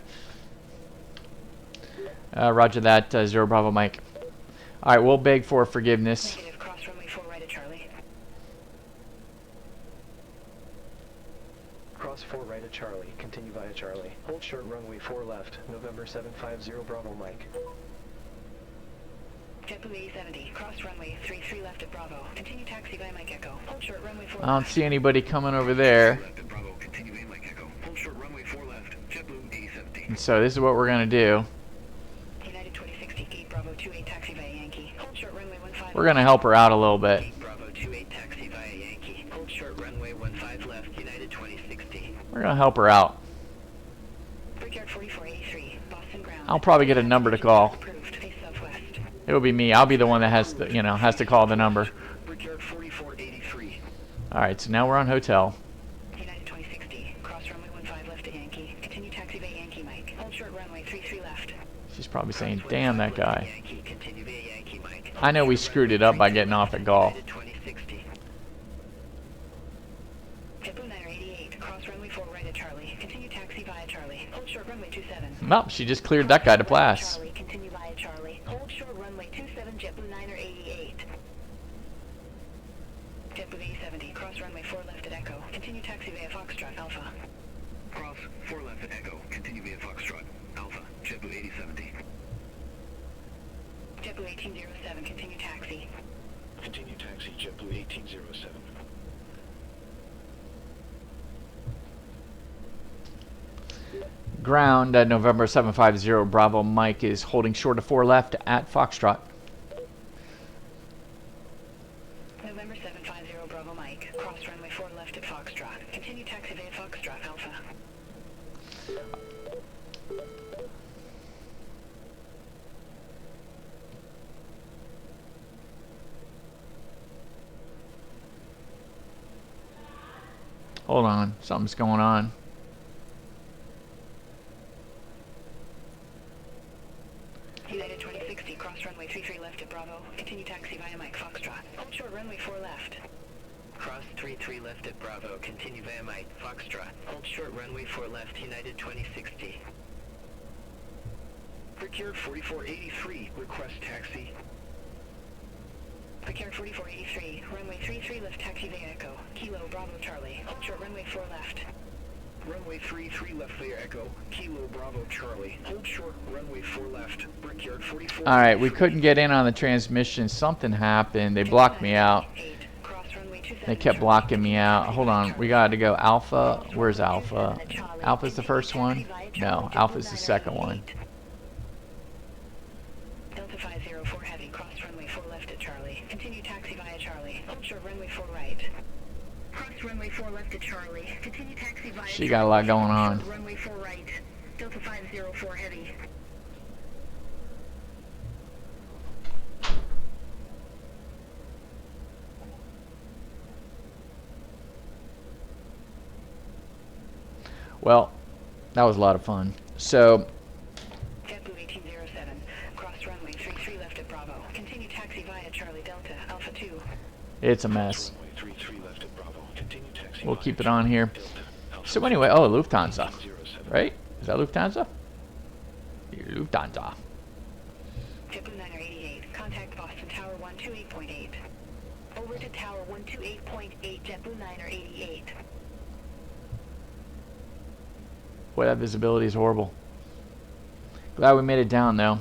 Speaker 1: Roger that, 0 Bravo Mike. All right, we'll beg for forgiveness.
Speaker 2: Negative, cross runway 4 right at Charlie.
Speaker 7: Cross 4 right at Charlie. Continue via Charlie. Hold short runway 4 left. November 750 Bravo Mike.
Speaker 2: JetBlue 8070, cross runway 33 left at Bravo. Continue taxi via Mike Echo. Hold short runway 4
Speaker 1: I don't
Speaker 2: left.
Speaker 1: see anybody coming over there.
Speaker 6: Left at Bravo, continue via Mike Echo. Hold short runway 4 left, JetBlue 8070.
Speaker 1: And so this is what we're going to do.
Speaker 2: United 2060, gate Bravo 28 taxi via Yankee. Hold short runway 15.
Speaker 1: We're going to help her out a little bit.
Speaker 6: Gate Bravo 28 taxi via Yankee. Hold short runway 15 left, United 2060.
Speaker 1: We're going to help her out.
Speaker 2: Brickyard 4483, Boston ground.
Speaker 1: I'll probably get a number to call.
Speaker 2: Approved, face southwest.
Speaker 1: It'll be me. I'll be the one that has to, you know, has to call the number.
Speaker 6: Brickyard 4483.
Speaker 1: All right, so now we're on hotel.
Speaker 2: United 2060, cross runway 15 left at Yankee. Continue taxi via Yankee Mike. Hold short runway 33 left.
Speaker 1: She's probably saying, "Damn that guy."
Speaker 6: Yankee, continue via Yankee Mike.
Speaker 1: I know we screwed it up by getting off at golf.
Speaker 6: United 2060.
Speaker 2: JetBlue 988, cross runway 4 right at Charlie. Continue taxi via Charlie. Hold short runway 27.
Speaker 1: Well, she just cleared that guy to Plas.
Speaker 3: Charlie, continue via Charlie. Hold short runway 27, JetBlue 988.
Speaker 2: JetBlue 870, cross runway 4 left at Echo. Continue taxi via Foxtrot Alpha.
Speaker 6: Cross 4 left at Echo, continue via Foxtrot. Alpha, JetBlue 8070.
Speaker 2: JetBlue 1807, continue taxi.
Speaker 4: Continue taxi JetBlue 1807.
Speaker 1: Ground at November 750 Bravo Mike is holding short of 4 left at Foxtrot.
Speaker 2: November 750 Bravo Mike, cross runway 4 left at Foxtrot. Continue taxi via Foxtrot Alpha.
Speaker 1: Hold on, something's going on.
Speaker 2: United 2060, cross runway 33 left at Bravo. Continue taxi via Mike Foxtrot. Hold short runway 4 left.
Speaker 6: Cross 33 left at Bravo, continue via Mike Foxtrot. Hold short runway 4 left, United 2060.
Speaker 4: Brickyard 4483, request taxi.
Speaker 2: Brickyard 4483, runway 33 left taxi via Echo. Kilo Bravo Charlie. Hold short runway 4 left.
Speaker 4: Runway 33 left via Echo, Kilo Bravo Charlie. Hold short, runway 4 left, Brickyard 44.
Speaker 1: All right, we couldn't get in on the transmission. Something happened. They blocked me out.
Speaker 2: Cross runway 27.
Speaker 1: They kept blocking me out. Hold on, we got to go Alpha. Where's Alpha? Alpha's the first one? No, Alpha's the second one.
Speaker 2: Delta 504 heavy, cross runway 4 left at Charlie. Continue taxi via Charlie. Hold short runway 4 right.
Speaker 3: Cross runway 4 left at Charlie. Continue taxi via
Speaker 1: She got a lot going on.
Speaker 3: Short runway 4 right. Delta 504 heavy.
Speaker 1: Well, that was a lot of fun. So,
Speaker 2: JetBlue 1807, cross runway 33 left at Bravo. Continue taxi via Charlie Delta, Alpha 2.
Speaker 1: it's a mess.
Speaker 4: Runway 33 left at Bravo, continue taxi.
Speaker 1: We'll
Speaker 4: via
Speaker 1: keep it on here.
Speaker 4: Delta, Alpha
Speaker 1: So anyway, oh, Lufthansa,
Speaker 4: 1807.
Speaker 1: right? Is that Lufthansa? Lufthansa.
Speaker 2: JetBlue 988, contact Boston Tower 128.8.
Speaker 3: Over to Tower 128.8, JetBlue 988.
Speaker 1: Boy, that visibility is horrible. Glad we made it down, though.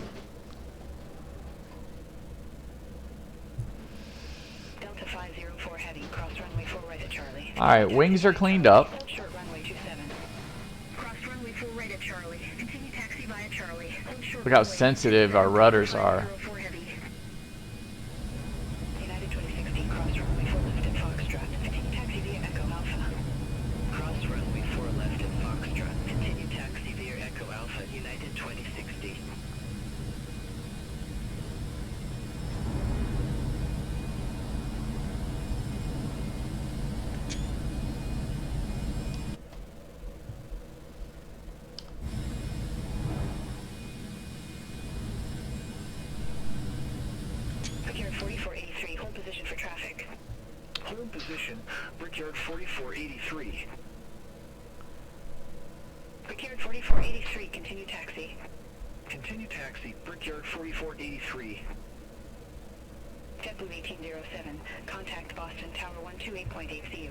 Speaker 2: Delta 504 heavy, cross runway 4 right at Charlie.
Speaker 1: All right, wings are cleaned up.
Speaker 2: Hold short runway 27.
Speaker 3: Cross runway 4 right at Charlie. Continue taxi via Charlie. Hold short
Speaker 1: Look how
Speaker 3: runway
Speaker 1: sensitive our rudders are.
Speaker 3: 504 heavy.
Speaker 2: United 2060, cross runway 4 left at Foxtrot. Continue taxi via Echo Alpha.
Speaker 6: Cross runway 4 left at Foxtrot, continue taxi via Echo Alpha, United 2060.
Speaker 2: 4483, hold position for traffic.
Speaker 4: Hold position, Brickyard 4483.
Speaker 2: Brickyard 4483, continue taxi.
Speaker 4: Continue taxi, Brickyard 4483.
Speaker 2: JetBlue 1807, contact Boston Tower 128.8 CU.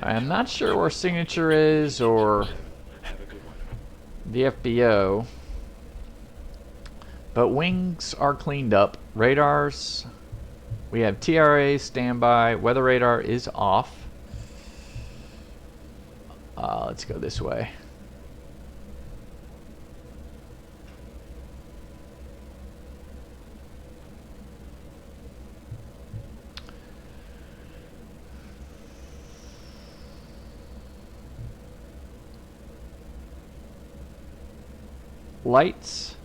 Speaker 1: I'm not sure where signature is or
Speaker 4: Have a good one.
Speaker 1: the FBO, but wings are cleaned up. Radars, we have TRA standby. Weather radar is off. Let's go this way. Lights,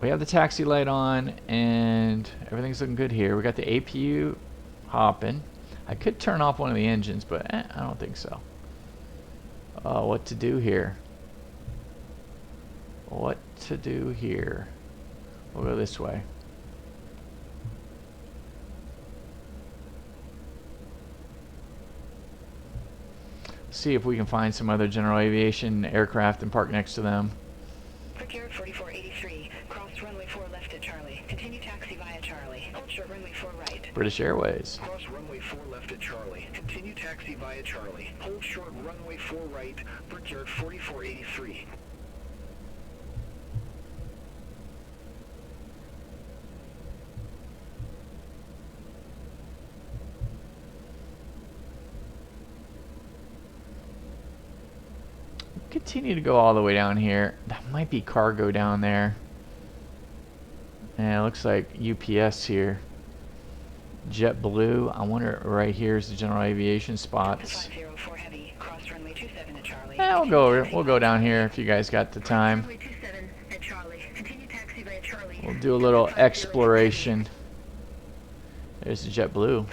Speaker 1: we have the taxi light on and everything's looking good here. We got the APU hopping. I could turn off one of the engines, but I don't think so. What to do here? What to do here? We'll go this way. See if we can find some other general aviation aircraft and park next to them.
Speaker 2: Brickyard 4483, cross runway 4 left at Charlie. Continue taxi via Charlie. Hold short runway 4 right.
Speaker 1: British Airways.
Speaker 4: Cross runway 4 left at Charlie. Continue taxi via Charlie. Hold short runway 4 right, Brickyard 4483.
Speaker 1: Continue to go all the way down here. That might be cargo down there. And it looks like UPS here. JetBlue. I wonder right here is the general aviation spots.
Speaker 2: 504 heavy, cross runway 27 at Charlie.
Speaker 1: We'll go down here if you guys got the time.
Speaker 2: Runway 27 at Charlie. Continue taxi via Charlie.
Speaker 1: We'll do a little exploration. There's the JetBlue.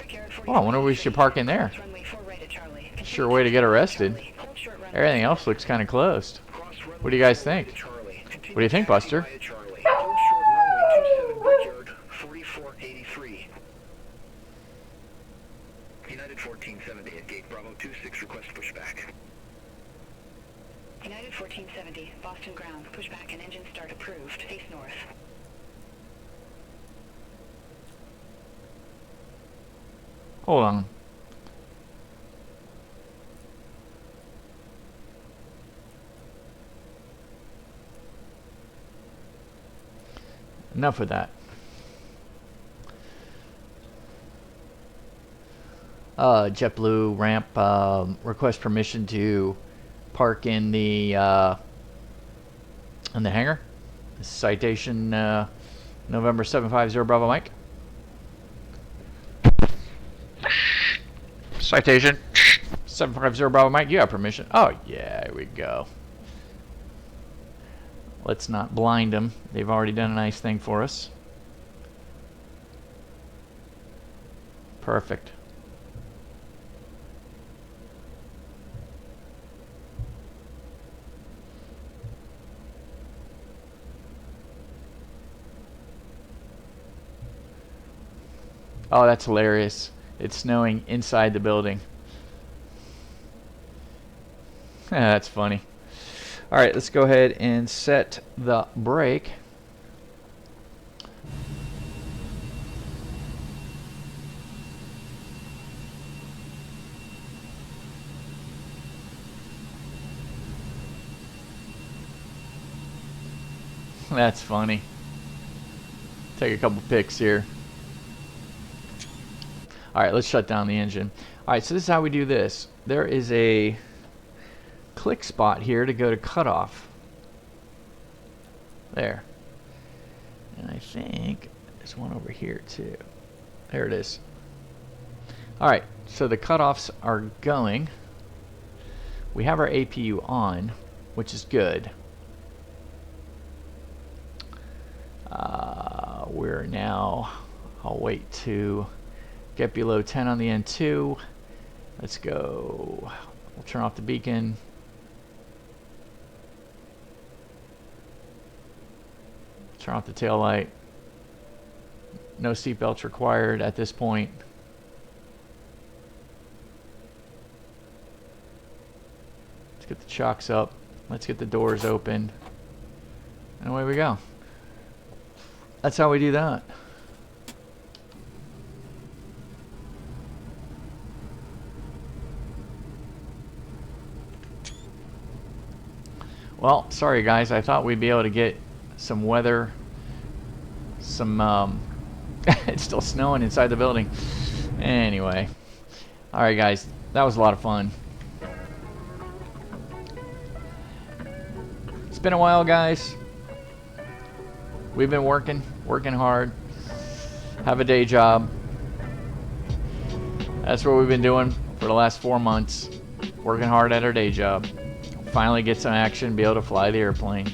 Speaker 1: Oh, I wonder if we should park in there.
Speaker 2: Cross runway 4 right at Charlie.
Speaker 1: Sure way to get arrested.
Speaker 2: Hold short runway.
Speaker 1: Everything else looks kind of closed. What do you guys think? What do you think, Buster?
Speaker 4: Hold short runway 27 Brickyard 4483. United 1470 at gate Bravo 26, request pushback.
Speaker 2: United 1470, Boston ground. Pushback and engine start approved. Face north.
Speaker 1: Hold on. Enough of that. JetBlue ramp, request permission to park in the hangar. Citation November 750 Bravo Mike. Citation 750 Bravo Mike, you have permission. Oh yeah, here we go. Let's not blind them. They've already done a nice thing for us. Perfect. Oh, that's hilarious. It's snowing inside the building. That's funny. All right, let's go ahead and set the brake. That's funny. Take a couple pics here. All right, let's shut down the engine. All right, so this is how we do this. There is a click spot here to go to cutoff. There. And I think there's one over here too. There it is. All right, so the cutoffs are going. We have our APU on, which is good. We're now, I'll wait to get below 10 on the N2. Let's go. We'll turn off the beacon. Turn off the tail light. No seatbelts required at this point. Let's get the chocks up. Let's get the doors open. And away we go. That's how we do that. Well, sorry guys, I thought we'd be able to get some weather, some, it's still snowing inside the building. Anyway, alright guys, that was a lot of fun. It's been a while guys. We've been working hard. Have a day job. That's what we've been doing for the last 4 months. Working hard at our day job. Finally get some action, be able to fly the airplane.